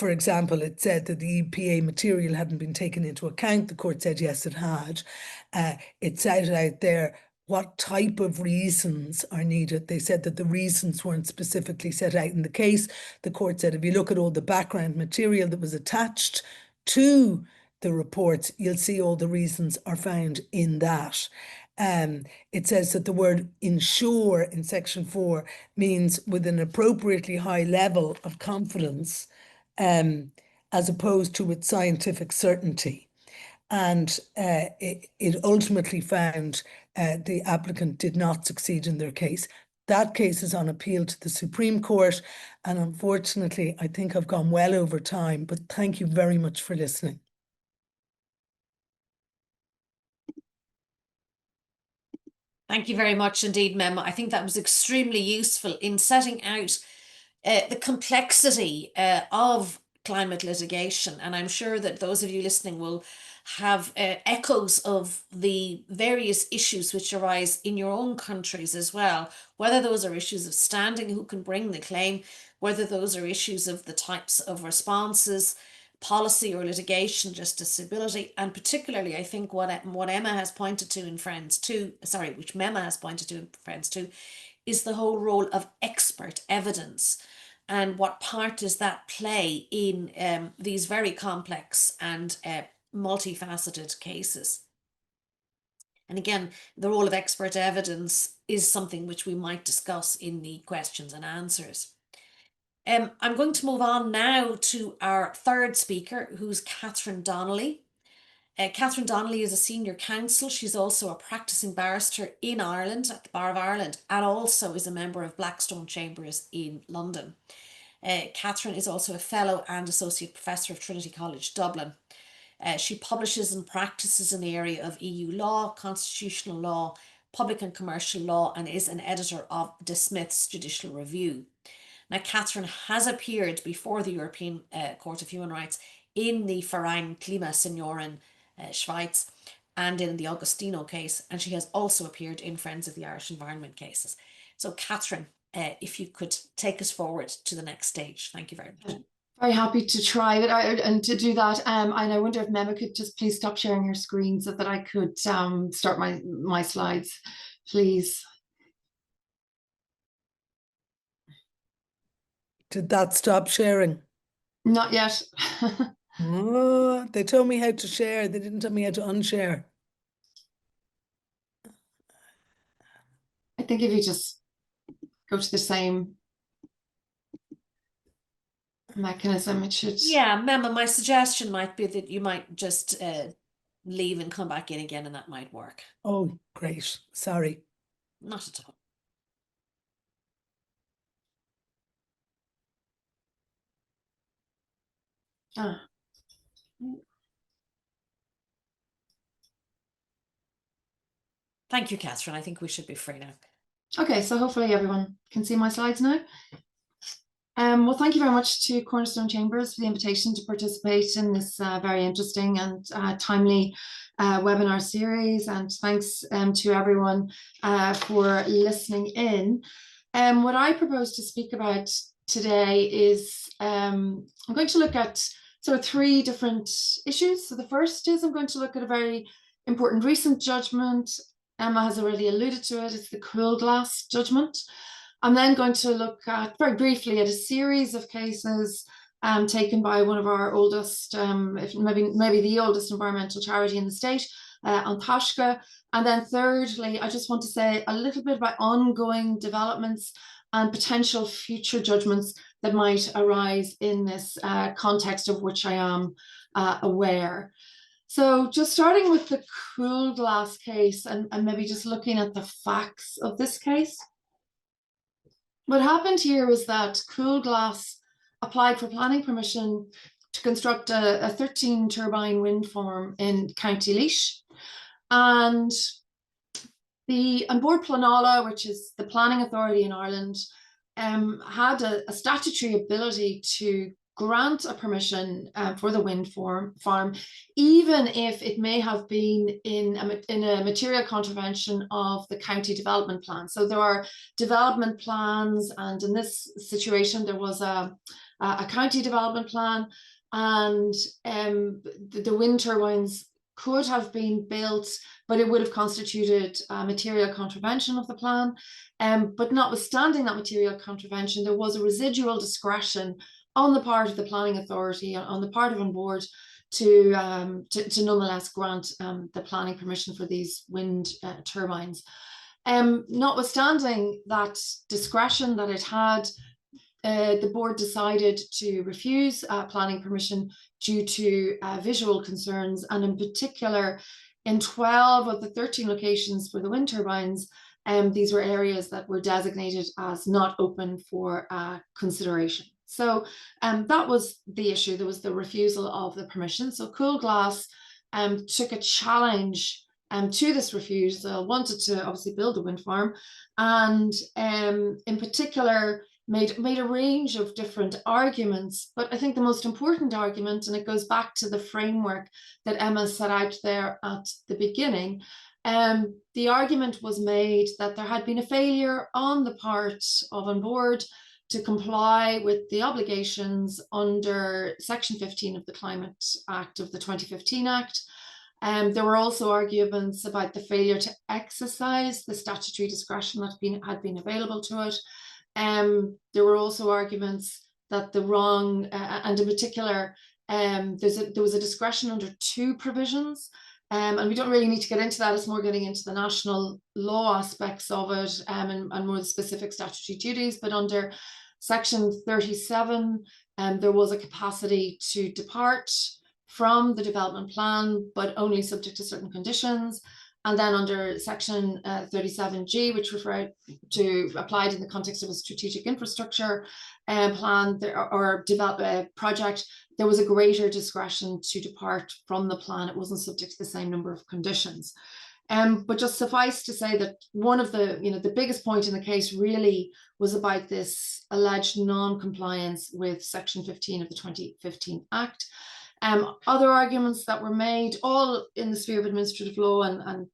example, it said that the EPA material hadn't been taken into account. The court said yes, it had. It set out there what type of reasons are needed. They said that the reasons weren't specifically set out in the case. The court said if you look at all the background material that was attached to the report, you'll see all the reasons are found in that. It says that the word ensure in section 4 means with an appropriately high level of confidence, as opposed to with scientific certainty. And it ultimately found the applicant did not succeed in their case. That case is on appeal to the Supreme Court, and unfortunately, I think I've gone well over time, but thank you very much for listening. Thank you very much indeed, Mema. I think that was extremely useful in setting out the complexity of climate litigation. And I'm sure that those of you listening will have echoes of the various issues which arise in your own countries as well, whether those are issues of standing, who can bring the claim, whether those are issues of the types of responses, policy or litigation, just disability, and particularly I think what Emma has pointed to in Friends 2, which Mema has pointed to in Friends 2, is the whole role of expert evidence and what part does that play in these very complex and multifaceted cases. And again, the role of expert evidence is something which we might discuss in the questions and answers. I'm going to move on now to our third speaker, who's Catherine Donnelly. Catherine Donnelly is a senior counsel. She's also a practicing barrister in Ireland, at the Bar of Ireland, and also is a member of Blackstone Chambers in London. Catherine is also a fellow and associate professor of Trinity College Dublin. She publishes and practices in the area of EU law, constitutional law, public and commercial law, and is an editor of De Smith's Judicial Review. Now, Catherine has appeared before the European Court of Human Rights in the Verein Klimasenioren Schweiz and in the Augustino case, and she has also appeared in Friends of the Irish Environment cases. So, Catherine, if you could take us forward to the next stage. Thank you very much. Very happy to try that and to do that. And I wonder if Mema could just please stop sharing her screen so that I could start my slides, please. Did that stop sharing? Not yet. Oh, they told me how to share. They didn't tell me how to unshare. I think if you just go to the same mechanism, it should. Yeah, Mema, my suggestion might be that you might just leave and come back in again, and that might work. Oh, great. Sorry. Not at all. Ah. Thank you, Catherine. I think we should be free now. Okay, so hopefully everyone can see my slides now. Well, thank you very much to Cornerstone Chambers for the invitation to participate in this very interesting and timely webinar series, and thanks to everyone for listening in. What I propose to speak about today is I'm going to look at sort of 3 different issues. So the first is I'm going to look at a very important recent judgment. Emma has already alluded to it. It's the Coolglass judgment. I'm then going to look at, very briefly, at a series of cases taken by one of our oldest, maybe the oldest environmental charity in the state, An Taisce. And then thirdly, I just want to say a little bit about ongoing developments and potential future judgments that might arise in this context of which I am aware. So just starting with the Coolglass case and maybe just looking at the facts of this case. What happened here was that Coolglass applied for planning permission to construct a 13 turbine wind farm in County Laois. And An Bord Pleanála, which is the planning authority in Ireland, had a statutory ability to grant a permission for the wind farm, even if it may have been in a material contravention of the county development plan. So there are development plans, and in this situation there was a county development plan, and the wind turbines could have been built, but it would have constituted a material contravention of the plan. But notwithstanding that material contravention, there was a residual discretion on the part of the planning authority, on the part of An Board, to nonetheless grant the planning permission for these wind turbines. Notwithstanding that discretion that it had, the board decided to refuse planning permission due to visual concerns, and in particular, in 12 of the 13 locations for the wind turbines, these were areas that were designated as not open for consideration. So that was the issue. There was the refusal of the permission. So Coolglass took a challenge to this refusal, wanted to obviously build a wind farm, and in particular made a range of different arguments. But I think the most important argument, and it goes back to the framework that Emma set out there at the beginning, the argument was made that there had been a failure on the part of An Board to comply with the obligations under Section 15 of the Climate Act of the 2015 Act. There were also arguments about the failure to exercise the statutory discretion that had been available to it. There were also arguments that the wrong, and in particular, there was a discretion under two provisions, and we don't really need to get into that. It's more getting into the national law aspects of it, and more the specific statutory duties. But under Section 37, there was a capacity to depart from the development plan, but only subject to certain conditions. And then under Section 37G, which referred to applied in the context of a strategic infrastructure plan or develop project, there was a greater discretion to depart from the plan. It wasn't subject to the same number of conditions. But just suffice to say that one of the, the biggest point in the case really was about this alleged non-compliance with Section 15 of the 2015 Act. Other arguments that were made, all in the sphere of administrative law and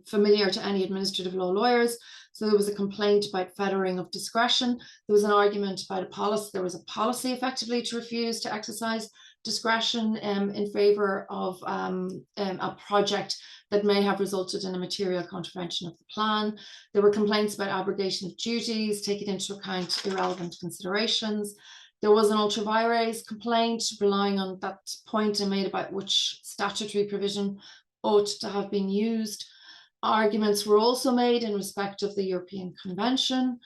familiar to any administrative law lawyers. So there was a complaint about fettering of discretion. There was an argument about a policy. There was a policy effectively to refuse to exercise discretion in favour of a project that may have resulted in a material contravention of the plan. There were complaints about abrogation of duties, taking into account irrelevant considerations. There was an ultra vires complaint relying on that point I made about which statutory provision ought to have been used. Arguments were also made in respect of the European Convention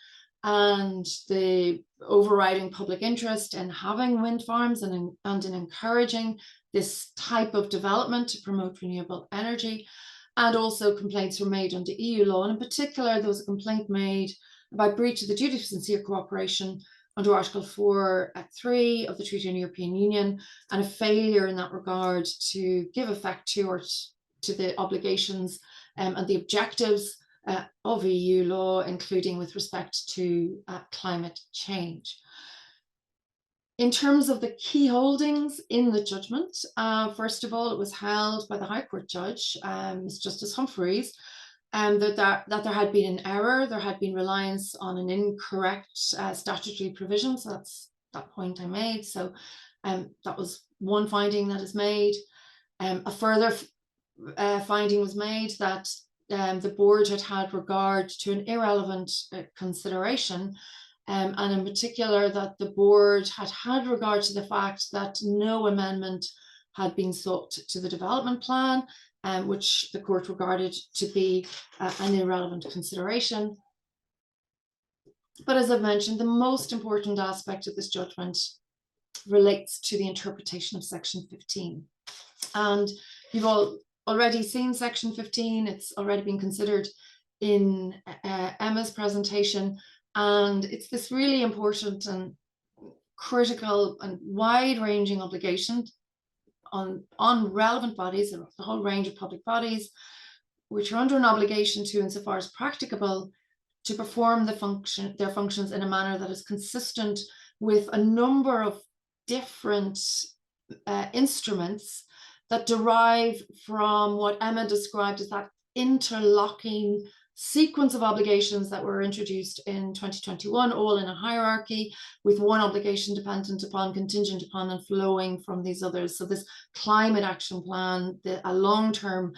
and the overriding public interest in having wind farms and in encouraging this type of development to promote renewable energy. And also complaints were made under EU law. And in particular, there was a complaint made about breach of the duty of sincere cooperation under Article 4(3) of the Treaty on European Union, and a failure in that regard to give effect to the obligations and the objectives of EU law, including with respect to climate change. In terms of the key holdings in the judgment, first of all, it was held by the High Court judge, Justice Humphreys, that there had been an error, there had been reliance on an incorrect statutory provision. So that's that point I made. So that was one finding that is made. A further finding was made that the board had regard to an irrelevant consideration, and in particular that the board had regard to the fact that no amendment had been sought to the development plan, which the court regarded to be an irrelevant consideration. But as I've mentioned, the most important aspect of this judgment relates to the interpretation of Section 15. And you've all already seen Section 15. It's already been considered in Emma's presentation. And it's this really important and critical and wide-ranging obligation on relevant bodies, the whole range of public bodies, which are under an obligation to, insofar as practicable, to perform their functions in a manner that is consistent with a number of different instruments that derive from what Emma described as that interlocking sequence of obligations that were introduced in 2021, all in a hierarchy, with one obligation dependent upon, contingent upon, and flowing from these others. So this climate action plan, a long-term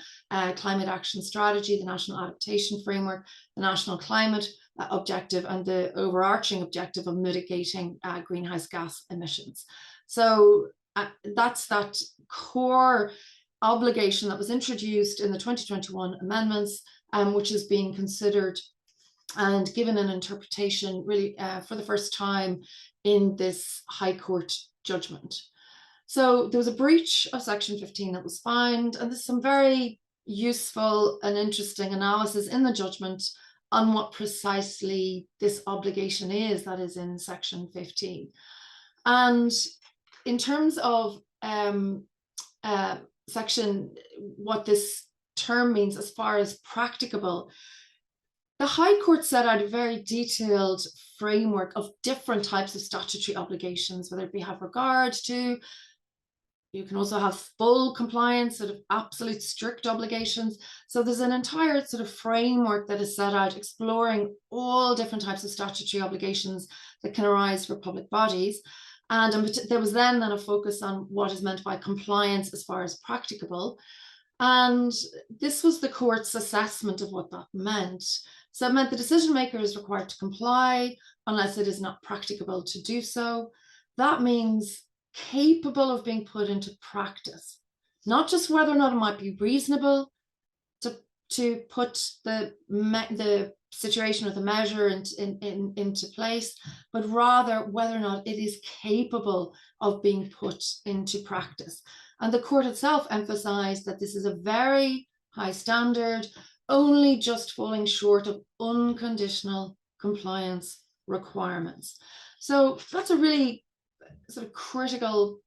climate action strategy, the national adaptation framework, the national climate objective, and the overarching objective of mitigating greenhouse gas emissions. So that's that core obligation that was introduced in the 2021 amendments, which is being considered and given an interpretation really for the first time in this High Court judgment. So there was a breach of Section 15 that was found, and there's some very useful and interesting analysis in the judgment on what precisely this obligation is that is in Section 15. And in terms of what this term means as far as practicable, the High Court set out a very detailed framework of different types of statutory obligations, whether it be have regard to, you can also have full compliance, sort of absolute strict obligations. So there's an entire sort of framework that is set out exploring all different types of statutory obligations that can arise for public bodies. And there was then a focus on what is meant by compliance as far as practicable. And this was the court's assessment of what that meant. So it meant the decision maker is required to comply unless it is not practicable to do so. That means capable of being put into practice, not just whether or not it might be reasonable to put the situation or the measure into place, but rather whether or not it is capable of being put into practice. And the court itself emphasized that this is a very high standard, only just falling short of unconditional compliance requirements. So that's a really sort of critical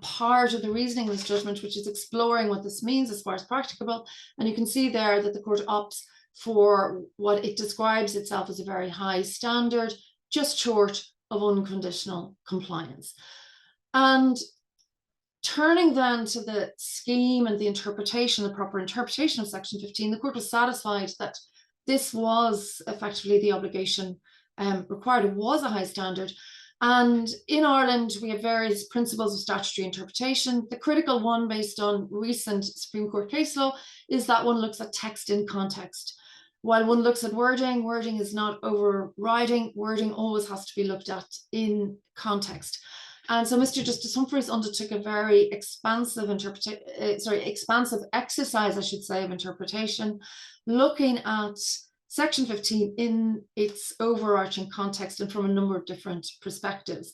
part of the reasoning of this judgment, which is exploring what this means as far as practicable. And you can see there that the court opts for what it describes itself as a very high standard, just short of unconditional compliance. And turning then to the scheme and the interpretation, the proper interpretation of Section 15, the court was satisfied that this was effectively the obligation required. It was a high standard. And in Ireland, we have various principles of statutory interpretation. The critical one, based on recent Supreme Court case law, is that one looks at text in context. While one looks at wording, wording is not overriding. Wording always has to be looked at in context. And so Mr. Justice Humphreys undertook a very expansive exercise, I should say, of interpretation, looking at Section 15 in its overarching context and from a number of different perspectives.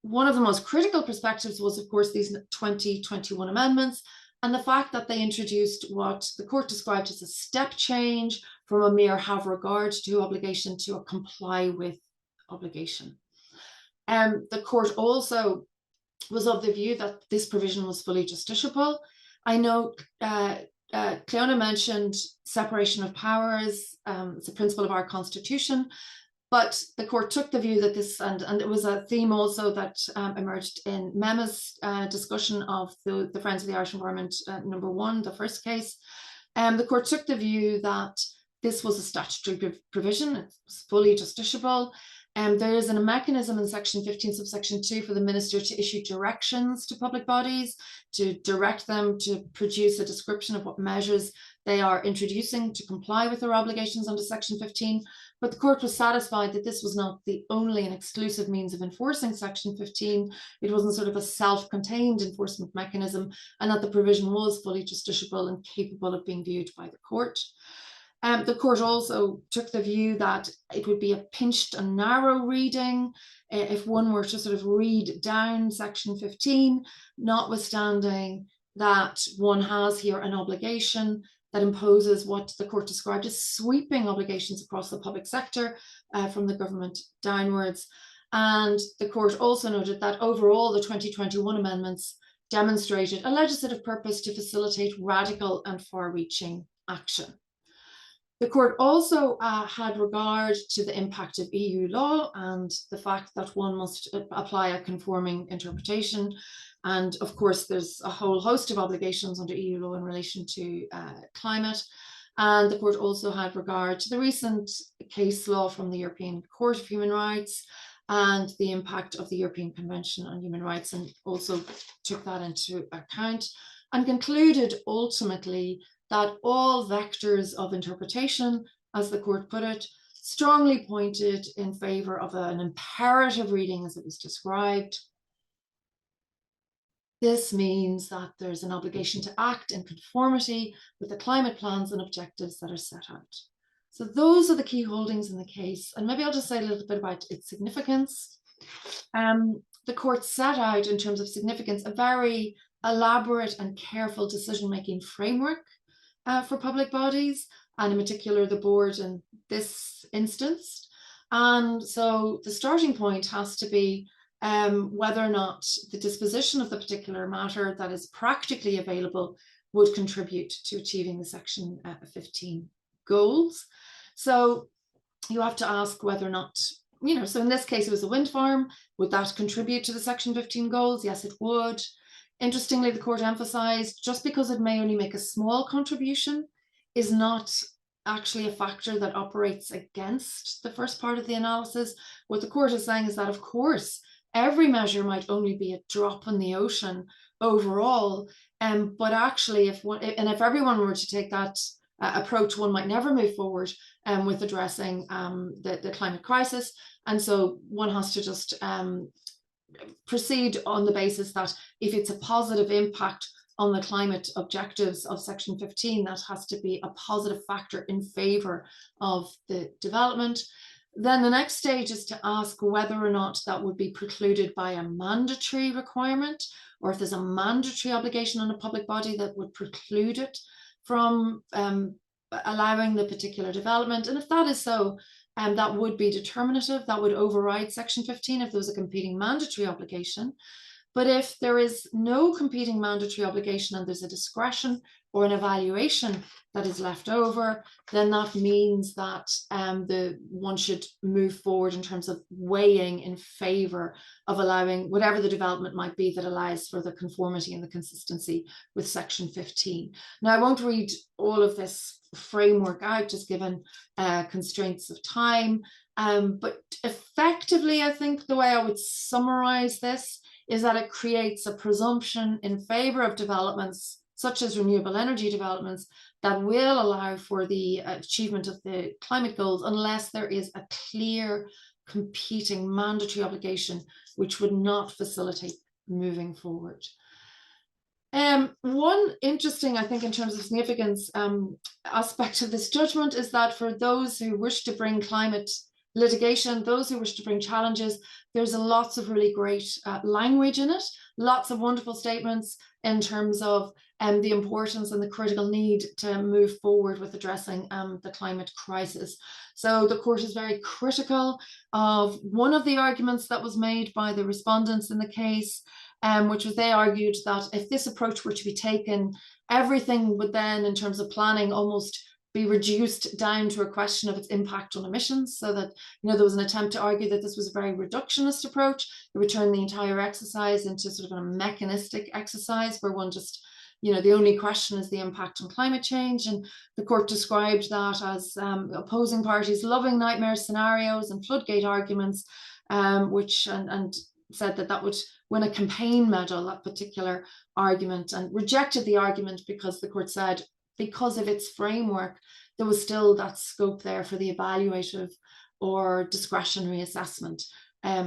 One of the most critical perspectives was, of course, these 2021 amendments and the fact that they introduced what the court described as a step change from a mere have regard to obligation to a comply with obligation. The court also was of the view that this provision was fully justiciable. I know Cliona mentioned separation of powers. It's a principle of our constitution, but the court took the view that this, and it was a theme also that emerged in Mema's discussion of the Friends of the Irish Environment #1, the first case. The court took the view that this was a statutory provision, it's fully justiciable. There is a mechanism in Section 15, subsection 2, for the minister to issue directions to public bodies, to direct them to produce a description of what measures they are introducing to comply with their obligations under Section 15. But the court was satisfied that this was not the only and exclusive means of enforcing Section 15. It wasn't sort of a self-contained enforcement mechanism, and that the provision was fully justiciable and capable of being viewed by the court. The court also took the view that it would be a pinched and narrow reading if one were to sort of read down Section 15, notwithstanding that one has here an obligation that imposes what the court described as sweeping obligations across the public sector from the government downwards. And the court also noted that overall the 2021 amendments demonstrated a legislative purpose to facilitate radical and far-reaching action. The court also had regard to the impact of EU law and the fact that one must apply a conforming interpretation. And of course, there's a whole host of obligations under EU law in relation to climate. And the court also had regard to the recent case law from the European Court of Human Rights and the impact of the European Convention on Human Rights, and also took that into account, and concluded ultimately that all vectors of interpretation, as the court put it, strongly pointed in favor of an imperative reading as it was described. This means that there's an obligation to act in conformity with the climate plans and objectives that are set out. So those are the key holdings in the case. And maybe I'll just say a little bit about its significance. The court set out, in terms of significance, a very elaborate and careful decision-making framework for public bodies, and in particular the board in this instance. And so the starting point has to be whether or not the disposition of the particular matter that is practically available would contribute to achieving the Section 15 goals. So you have to ask whether or not, so in this case it was a wind farm, would that contribute to the Section 15 goals? Yes, it would. Interestingly, the court emphasised just because it may only make a small contribution is not actually a factor that operates against the first part of the analysis. What the court is saying is that, of course, every measure might only be a drop in the ocean overall, but actually if everyone were to take that approach, one might never move forward with addressing the climate crisis. And so one has to just proceed on the basis that if it's a positive impact on the climate objectives of Section 15, that has to be a positive factor in favour of the development. Then the next stage is to ask whether or not that would be precluded by a mandatory requirement, or if there's a mandatory obligation on a public body that would preclude it from allowing the particular development. And if that is so, that would be determinative, that would override Section 15 if there was a competing mandatory obligation. But if there is no competing mandatory obligation and there's a discretion or an evaluation that is left over, then that means that one should move forward in terms of weighing in favour of allowing whatever the development might be that allows for the conformity and the consistency with Section 15. Now, I won't read all of this framework out, just given constraints of time, but effectively, I think the way I would summarise this is that it creates a presumption in favour of developments such as renewable energy developments that will allow for the achievement of the climate goals unless there is a clear competing mandatory obligation which would not facilitate moving forward. One interesting, I think, in terms of significance aspect of this judgment is that for those who wish to bring climate litigation, those who wish to bring challenges, there's lots of really great language in it, lots of wonderful statements in terms of the importance and the critical need to move forward with addressing the climate crisis. So the court is very critical of one of the arguments that was made by the respondents in the case, which was they argued that if this approach were to be taken, everything would then, in terms of planning, almost be reduced down to a question of its impact on emissions, so that there was an attempt to argue that this was a very reductionist approach. It would turn the entire exercise into sort of a mechanistic exercise where one just, the only question is the impact on climate change. And the court described that as opposing parties loving nightmare scenarios and floodgate arguments, which said that would win a campaign medal, that particular argument, and rejected the argument because the court said, because of its framework, there was still that scope there for the evaluative or discretionary assessment.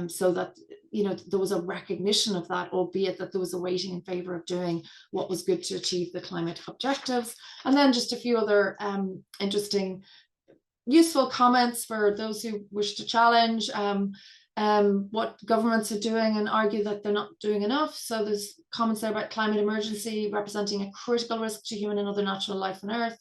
So that, there was a recognition of that, albeit that there was a weighting in favour of doing what was good to achieve the climate objectives. And then just a few other interesting, useful comments for those who wish to challenge what governments are doing and argue that they're not doing enough. So there's comments there about climate emergency representing a critical risk to human and other natural life on Earth,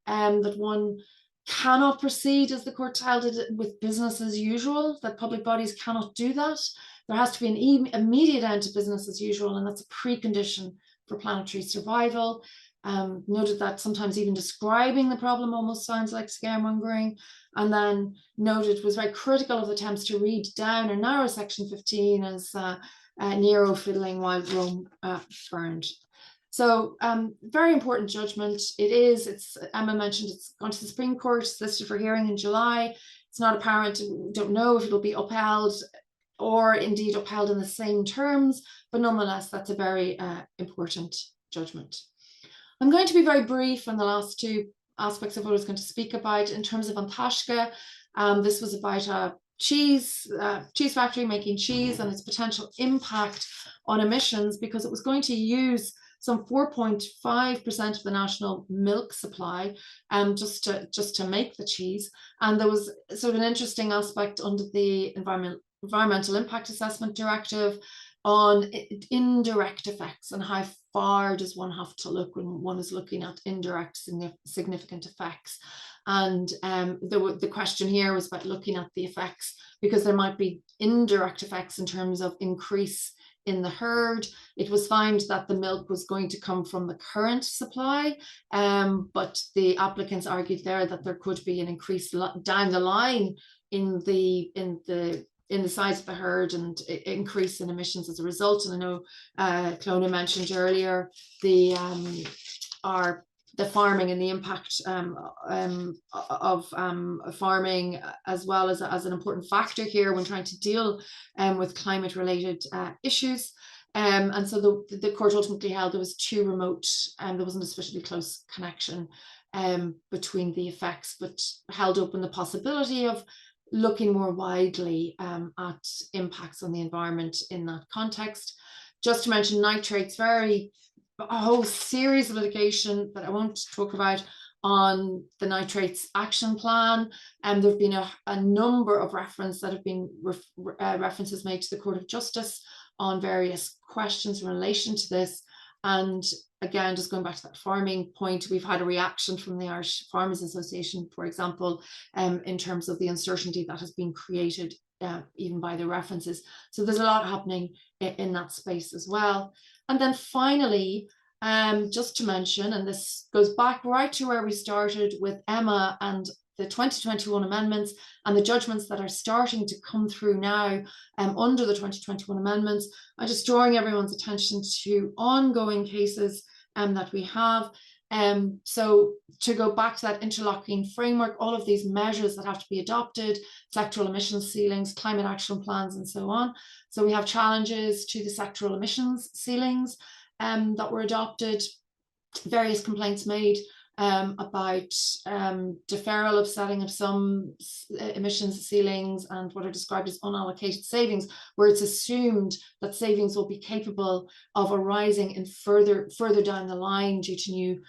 that one cannot proceed, as the court held it, with business as usual, that public bodies cannot do that. There has to be an immediate end to business as usual, and that's a precondition for planetary survival. Noted that sometimes even describing the problem almost sounds like scaremongering, and then noted was very critical of attempts to read down or narrow Section 15 as Nero fiddling while Rome burned. So very important judgment. It's Emma mentioned it's gone to the Supreme Court, it's listed for hearing in July. It's not apparent, we don't know if it'll be upheld or indeed upheld in the same terms, but nonetheless, that's a very important judgment. I'm going to be very brief on the last two aspects of what I was going to speak about. In terms of An Taisce, this was about a cheese factory making cheese and its potential impact on emissions, because it was going to use some 4.5% of the national milk supply just to make the cheese. And there was sort of an interesting aspect under the Environmental Impact Assessment Directive on indirect effects and how far does one have to look when one is looking at indirect significant effects. And the question here was about looking at the effects, because there might be indirect effects in terms of increase in the herd. It was found that the milk was going to come from the current supply, but the applicants argued there that there could be an increase down the line in the size of the herd and increase in emissions as a result. And I know Cliona mentioned earlier the farming and the impact of farming as well as an important factor here when trying to deal with climate related issues. And so the court ultimately held there was too remote and there wasn't a sufficiently close connection between the effects, but held open the possibility of looking more widely at impacts on the environment in that context. Just to mention nitrates, a whole series of litigation that I won't talk about on the nitrates action plan. And there have been a number of references made to the Court of Justice on various questions in relation to this. And again, just going back to that farming point, we've had a reaction from the Irish Farmers Association, for example, in terms of the uncertainty that has been created even by the references. So there's a lot happening in that space as well. And then finally, just to mention, and this goes back right to where we started with Emma and the 2021 amendments and the judgments that are starting to come through now under the 2021 amendments. I'm just drawing everyone's attention to ongoing cases that we have. So to go back to that interlocking framework, all of these measures that have to be adopted, sectoral emissions ceilings, climate action plans, and so on. So we have challenges to the sectoral emissions ceilings that were adopted, various complaints made about deferral of setting of some emissions ceilings and what are described as unallocated savings, where it's assumed that savings will be capable of arising in further down the line due to new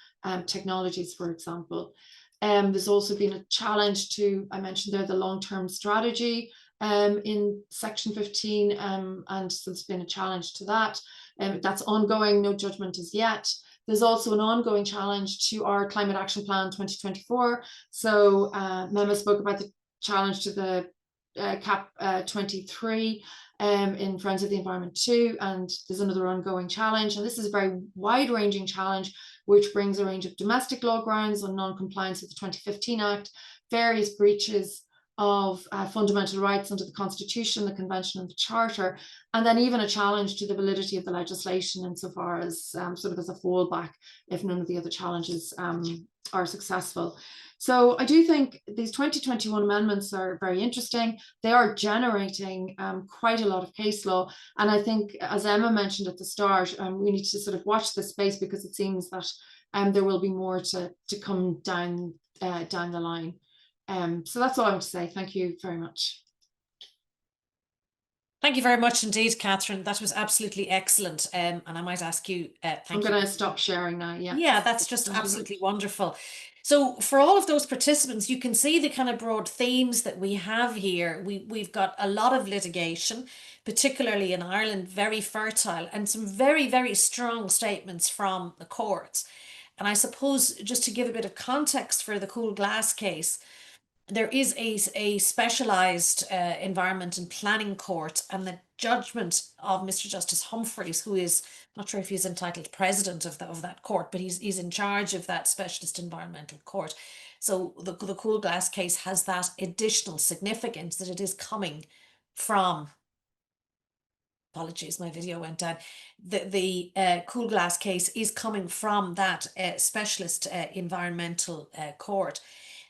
technologies, for example. There's also been a challenge to, I mentioned there, the long-term strategy in section 15, and so there's been a challenge to that. That's ongoing, no judgment as yet. There's also an ongoing challenge to our Climate Action Plan 2024. So Mema spoke about the challenge to the CAP 23 in Friends of the Environment 2, and there's another ongoing challenge. And this is a very wide-ranging challenge, which brings a range of domestic law grounds on non-compliance with the 2015 Act, various breaches of fundamental rights under the Constitution, the Convention and the Charter, and then even a challenge to the validity of the legislation insofar as sort of as a fallback if none of the other challenges are successful. So I do think these 2021 amendments are very interesting. They are generating quite a lot of case law. And I think, as Emma mentioned at the start, we need to sort of watch this space, because it seems that there will be more to come down the line. So that's all I want to say. Thank you very much. Thank you very much indeed, Catherine. That was absolutely excellent. And I might ask you, I'm going to stop sharing now. Yeah. Yeah, that's just absolutely wonderful. So for all of those participants, you can see the kind of broad themes that we have here. We've got a lot of litigation, particularly in Ireland, very fertile, and some very, very strong statements from the courts. And I suppose just to give a bit of context for the Coolglass case, there is a specialised environment and planning court, and the judgment of Mr. Justice Humphreys, who is, not sure if he's entitled president of that court, but he's in charge of that specialist environmental court. So the Coolglass case has that additional significance that it is coming from apologies, my video went down. The Coolglass case is coming from that specialist environmental court.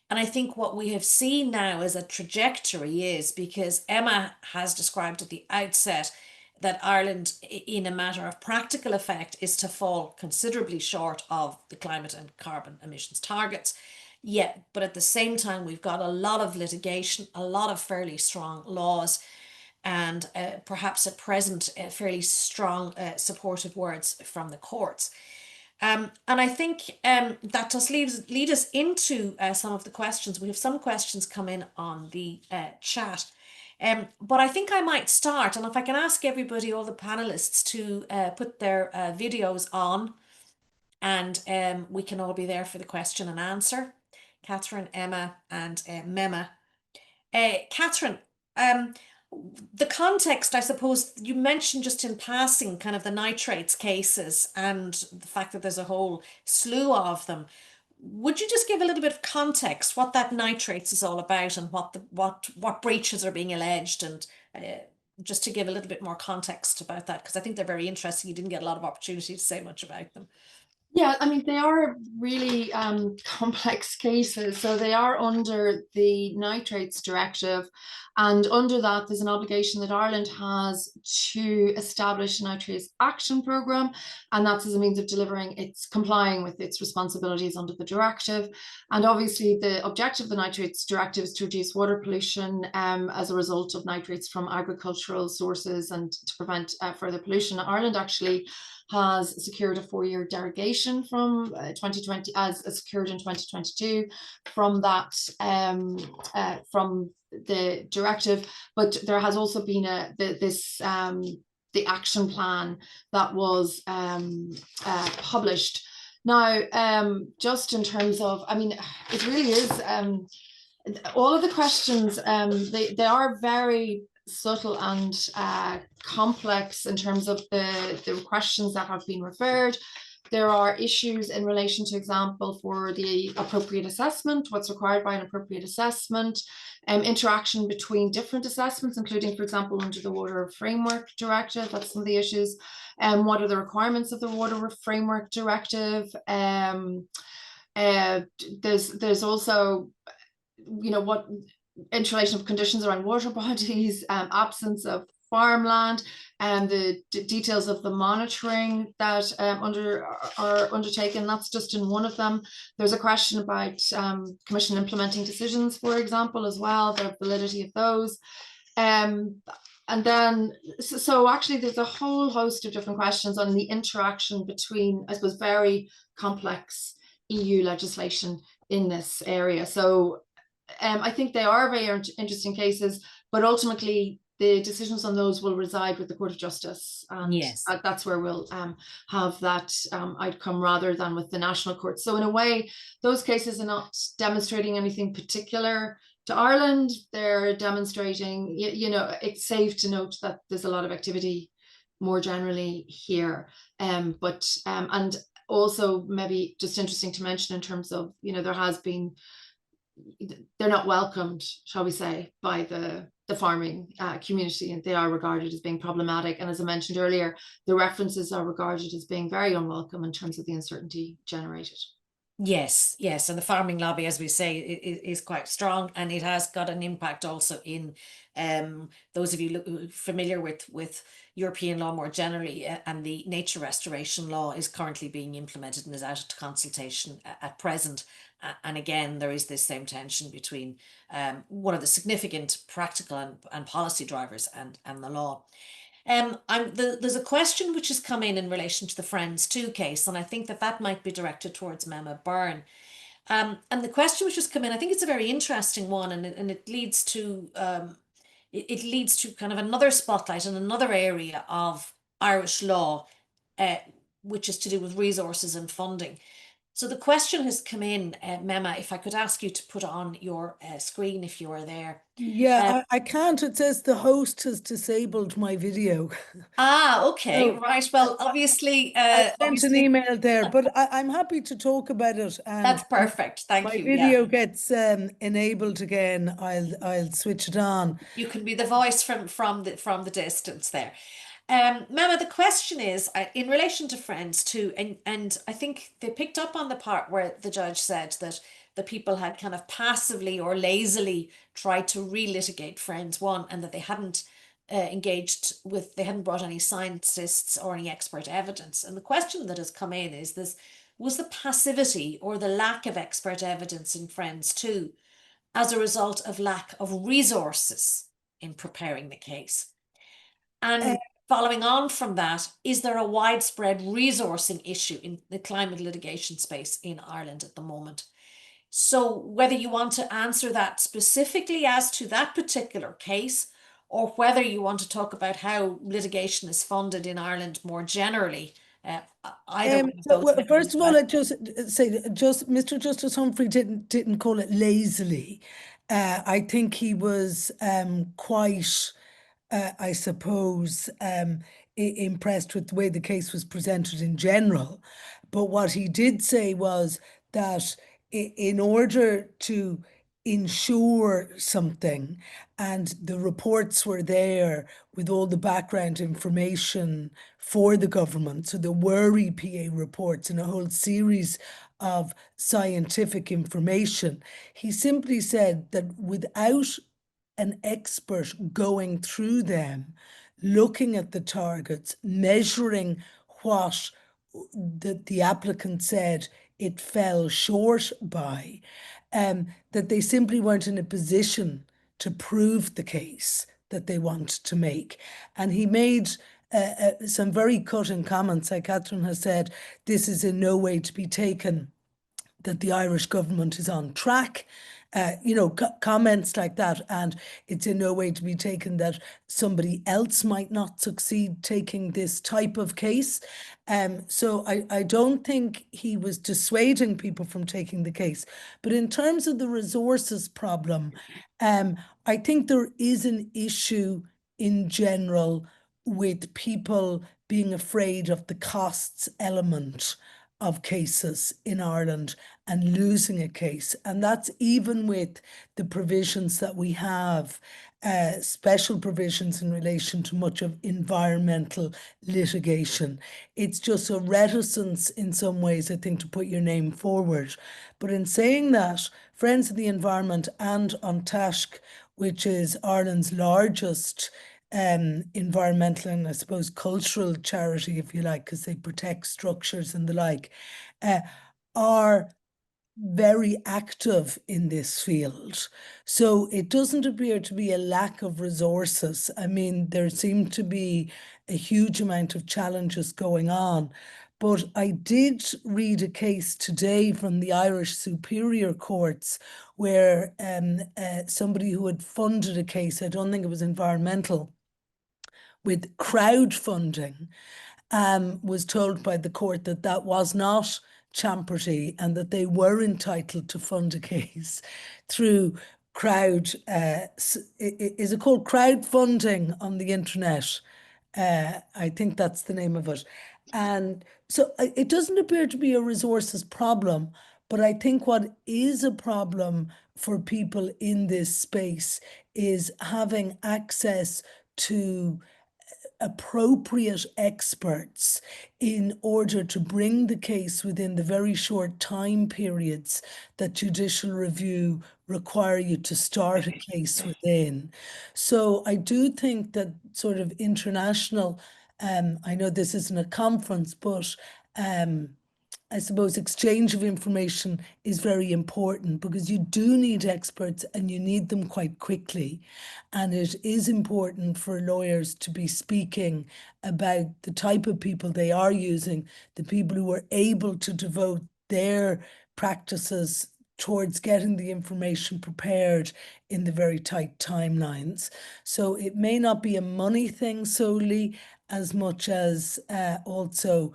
And I think what we have seen now as a trajectory is, because Emma has described at the outset that Ireland, in a matter of practical effect, is to fall considerably short of the climate and carbon emissions targets. Yeah, but at the same time, we've got a lot of litigation, a lot of fairly strong laws, and perhaps at present, fairly strong supportive words from the courts. And I think that just lead us into some of the questions. We have some questions come in on the chat. But I think I might start, and if I can ask everybody, all the panelists, to put their videos on, and we can all be there for the question and answer. Catherine, Emma, and Mema. Catherine, the context, I suppose, you mentioned just in passing kind of the nitrates cases and the fact that there's a whole slew of them. Would you just give a little bit of context, what that nitrates is all about, and what breaches are being alleged, and just to give a little bit more context about that, because I think they're very interesting. You didn't get a lot of opportunity to say much about them. Yeah, I mean, they are really complex cases. So they are under the Nitrates Directive. And under that, there's an obligation that Ireland has to establish a nitrates action programme. And that's as a means of complying with its responsibilities under the directive. And obviously, the objective of the Nitrates Directive is to reduce water pollution as a result of nitrates from agricultural sources and to prevent further pollution. Ireland actually has secured a 4-year derogation from 2020, as secured in 2022, from that from the directive. But there has also been the action plan that was published. Now, just in terms of, I mean, it really is all of the questions. They are very subtle and complex in terms of the questions that have been referred. There are issues in relation to example for the appropriate assessment, what's required by an appropriate assessment, interaction between different assessments, including, for example, under the Water Framework Directive. That's some of the issues. What are the requirements of the Water Framework Directive? There's also, you know, what interrelation of conditions around water bodies, absence of farmland, and the details of the monitoring that are undertaken. That's just in one of them. There's a question about Commission implementing decisions, for example, as well, the validity of those. And then, so actually there's a whole host of different questions on the interaction between, I suppose, very complex EU legislation in this area. So I think they are very interesting cases, but ultimately the decisions on those will reside with the Court of Justice. And yes, that's where we'll have that outcome rather than with the national court. So in a way, those cases are not demonstrating anything particular to Ireland. They're demonstrating, you know, it's safe to note that there's a lot of activity more generally here. And also maybe just interesting to mention in terms of, you know, there has been, they're not welcomed, shall we say, by the farming community, and they are regarded as being problematic. And as I mentioned earlier, the references are regarded as being very unwelcome in terms of the uncertainty generated. Yes, yes, and the farming lobby, as we say, is quite strong, and it has got an impact also in those of you familiar with European law more generally, and the nature restoration law is currently being implemented and is out to consultation at present. And again, there is this same tension between one of the significant practical and policy drivers and the law. There's a question which has come in relation to the Friends 2 case, and I think that might be directed towards Mema Byrne. And the question which has come in, I think it's a very interesting one, and it leads to kind of another spotlight in another area of Irish law, which is to do with resources and funding. So the question has come in, Mema, if I could ask you to put on your screen if you are there. Yeah, I can't. It says the host has disabled my video. Okay, right. Well, obviously, I sent an email there, but I'm happy to talk about it. And that's perfect. Thank you. My video gets enabled again. I'll switch it on. You can be the voice from the distance there. Mema, the question is in relation to Friends too, and I think they picked up on the part where the judge said that the people had kind of passively or lazily tried to relitigate Friends 1, and that they hadn't they hadn't brought any scientists or any expert evidence. And the question that has come in is this: was the passivity or the lack of expert evidence in Friends 2 as a result of lack of resources in preparing the case? And following on from that, is there a widespread resourcing issue in the climate litigation space in Ireland at the moment? So whether you want to answer that specifically as to that particular case, or whether you want to talk about how litigation is funded in Ireland more generally, either one of those. Well, first of all, I just say, Mr. Justice Humphrey didn't call it lazily. I think he was quite, I suppose, impressed with the way the case was presented in general. But what he did say was that in order to ensure something, and the reports were there with all the background information for the government, so there were EPA reports and a whole series of scientific information. He simply said that without an expert going through them, looking at the targets, measuring what the applicant said it fell short by, that they simply weren't in a position to prove the case that they want to make. And he made some very cutting comments. Like Catherine has said, this is in no way to be taken that the Irish government is on track. Comments like that, and it's in no way to be taken that somebody else might not succeed taking this type of case. So I don't think he was dissuading people from taking the case. But in terms of the resources problem, I think there is an issue in general with people being afraid of the costs element of cases in Ireland and losing a case. And that's even with the provisions that we have, special provisions in relation to much of environmental litigation. It's just a reticence in some ways, I think, to put your name forward. But in saying that, Friends of the Environment and An Taisce, which is Ireland's largest environmental and I suppose cultural charity, if you like, because they protect structures and the like, are very active in this field. So it doesn't appear to be a lack of resources. I mean, there seem to be a huge amount of challenges going on. But I did read a case today from the Irish Superior Courts where somebody who had funded a case, I don't think it was environmental, with crowdfunding, was told by the court that that was not champerty and that they were entitled to fund a case through is it called crowdfunding on the internet? I think that's the name of it. And so it doesn't appear to be a resources problem, but I think what is a problem for people in this space is having access to appropriate experts in order to bring the case within the very short time periods that judicial review require you to start a case within. So I do think that sort of international, I know this isn't a conference, but I suppose exchange of information is very important because you do need experts and you need them quite quickly. And it is important for lawyers to be speaking about the type of people they are using, the people who are able to devote their practices towards getting the information prepared in the very tight timelines. So it may not be a money thing solely as much as also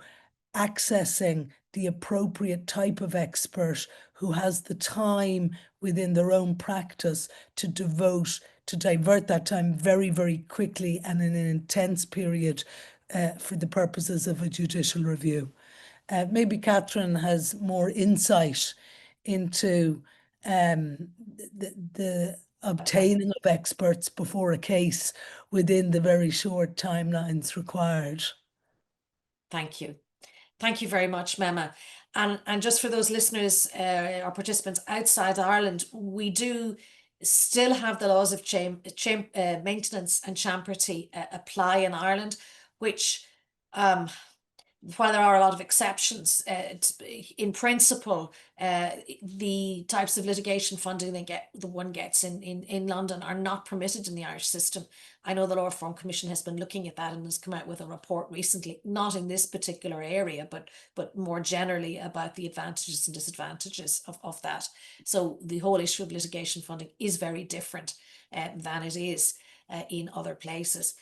accessing the appropriate type of expert who has the time within their own practice to divert that time very, very quickly and in an intense period for the purposes of a judicial review. Maybe Catherine has more insight into the obtaining of experts before a case within the very short timelines required. Thank you. Thank you very much, Mema. And just for those listeners or participants outside Ireland, we do still have the laws of maintenance and champerty apply in Ireland, which while there are a lot of exceptions, in principle, the types of litigation funding one gets in London are not permitted in the Irish system. I know the Law Reform Commission has been looking at that and has come out with a report recently, not in this particular area, but more generally about the advantages and disadvantages of that. So the whole issue of litigation funding is very different than it is in other places.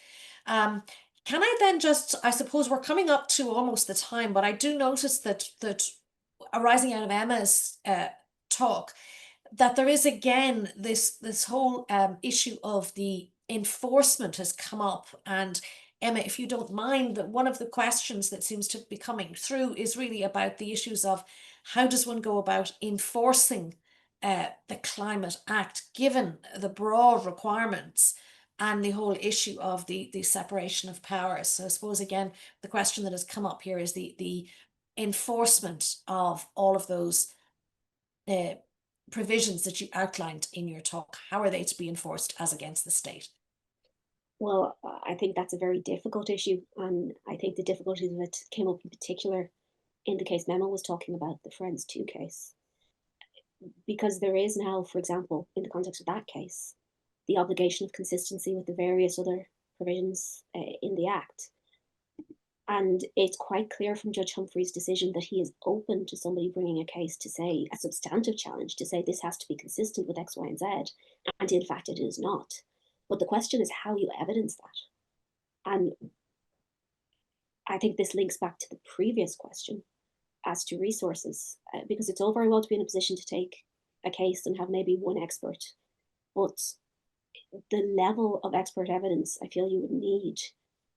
Can I then just, I suppose we're coming up to almost the time, but I do notice that arising out of Emma's talk, that there is again this whole issue of the enforcement has come up. And Emma, if you don't mind, that one of the questions that seems to be coming through is really about the issues of how does one go about enforcing the Climate Act, given the broad requirements and the whole issue of the separation of powers. So I suppose, again, the question that has come up here is the enforcement of all of those provisions that you outlined in your talk. How are they to be enforced as against the state? Well, I think that's a very difficult issue, and I think the difficulties of it came up in particular in the case Mema was talking about, the Friends 2 case. Because there is now, for example, in the context of that case, the obligation of consistency with the various other provisions in the Act. And it's quite clear from Judge Humphrey's decision that he is open to somebody bringing a case to say, a substantive challenge, to say this has to be consistent with X, Y, and Z. And in fact, it is not. But the question is how you evidence that. And I think this links back to the previous question as to resources, because it's all very well to be in a position to take a case and have maybe one expert, but the level of expert evidence I feel you would need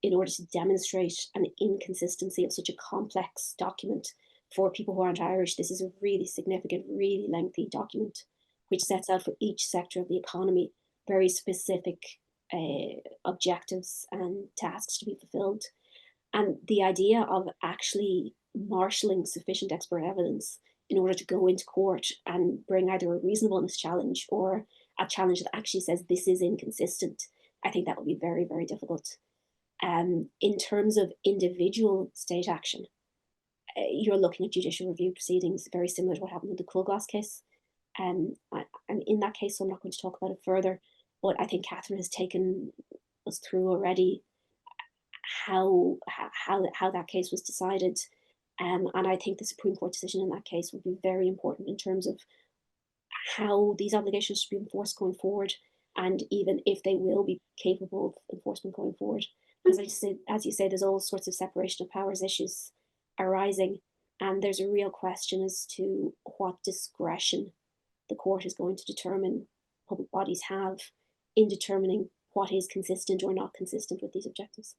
in order to demonstrate an inconsistency of such a complex document for people who aren't Irish. This is a really significant, really lengthy document which sets out for each sector of the economy very specific objectives and tasks to be fulfilled. And the idea of actually marshalling sufficient expert evidence in order to go into court and bring either a reasonableness challenge or a challenge that actually says this is inconsistent, I think that would be very, very difficult. In terms of individual state action, you're looking at judicial review proceedings, very similar to what happened in the Coolglass case. And in that case, so I'm not going to talk about it further, but I think Catherine has taken us through already how that case was decided. And I think the Supreme Court decision in that case would be very important in terms of how these obligations should be enforced going forward, and even if they will be capable of enforcement going forward. As you say, there's all sorts of separation of powers issues arising, and there's a real question as to what discretion the court is going to determine public bodies have in determining what is consistent or not consistent with these objectives.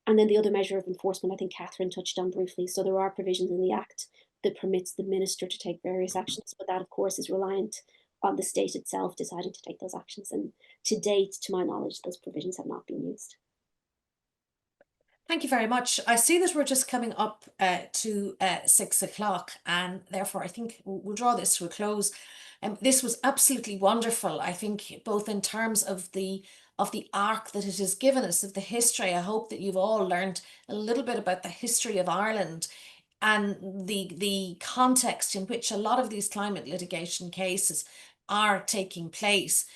And then the other measure of enforcement, I think Catherine touched on briefly. So there are provisions in the Act that permits the minister to take various actions, but that of course is reliant on the state itself deciding to take those actions. And to date, to my knowledge, those provisions have not been used. Thank you very much. I see that we're just coming up to 6 o'clock, and therefore I think we'll draw this to a close. This was absolutely wonderful, I think, both in terms of the arc that it has given us, of the history. I hope that you've all learned a little bit about the history of Ireland and the context in which a lot of these climate litigation cases are taking place.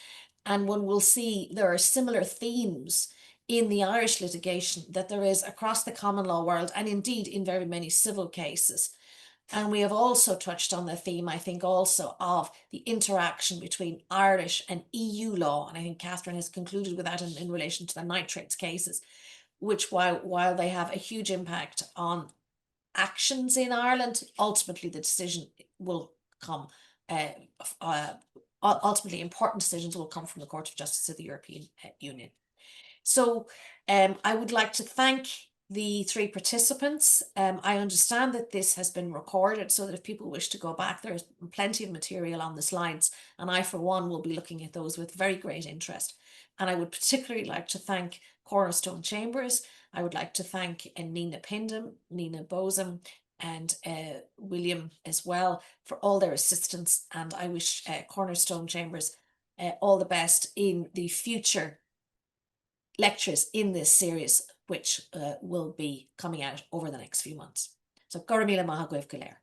And one will see there are similar themes in the Irish litigation that there is across the common law world, and indeed in very many civil cases. And we have also touched on the theme, I think, also of the interaction between Irish and EU law. And I think Catherine has concluded with that in relation to the nitrates cases, which while they have a huge impact on actions in Ireland, ultimately the decision will come, ultimately important decisions will come from the Court of Justice of the European Union. So I would like to thank the three participants. I understand that this has been recorded so that if people wish to go back, there's plenty of material on the slides, and I, for one, will be looking at those with very great interest. And I would particularly like to thank Cornerstone Chambers. I would like to thank Nina Pindham, Nina Bosom, and William as well for all their assistance. And I wish Cornerstone Chambers all the best in the future lectures in this series, which will be coming out over the next few months. So, Gora Mila Maha Goibh Galer.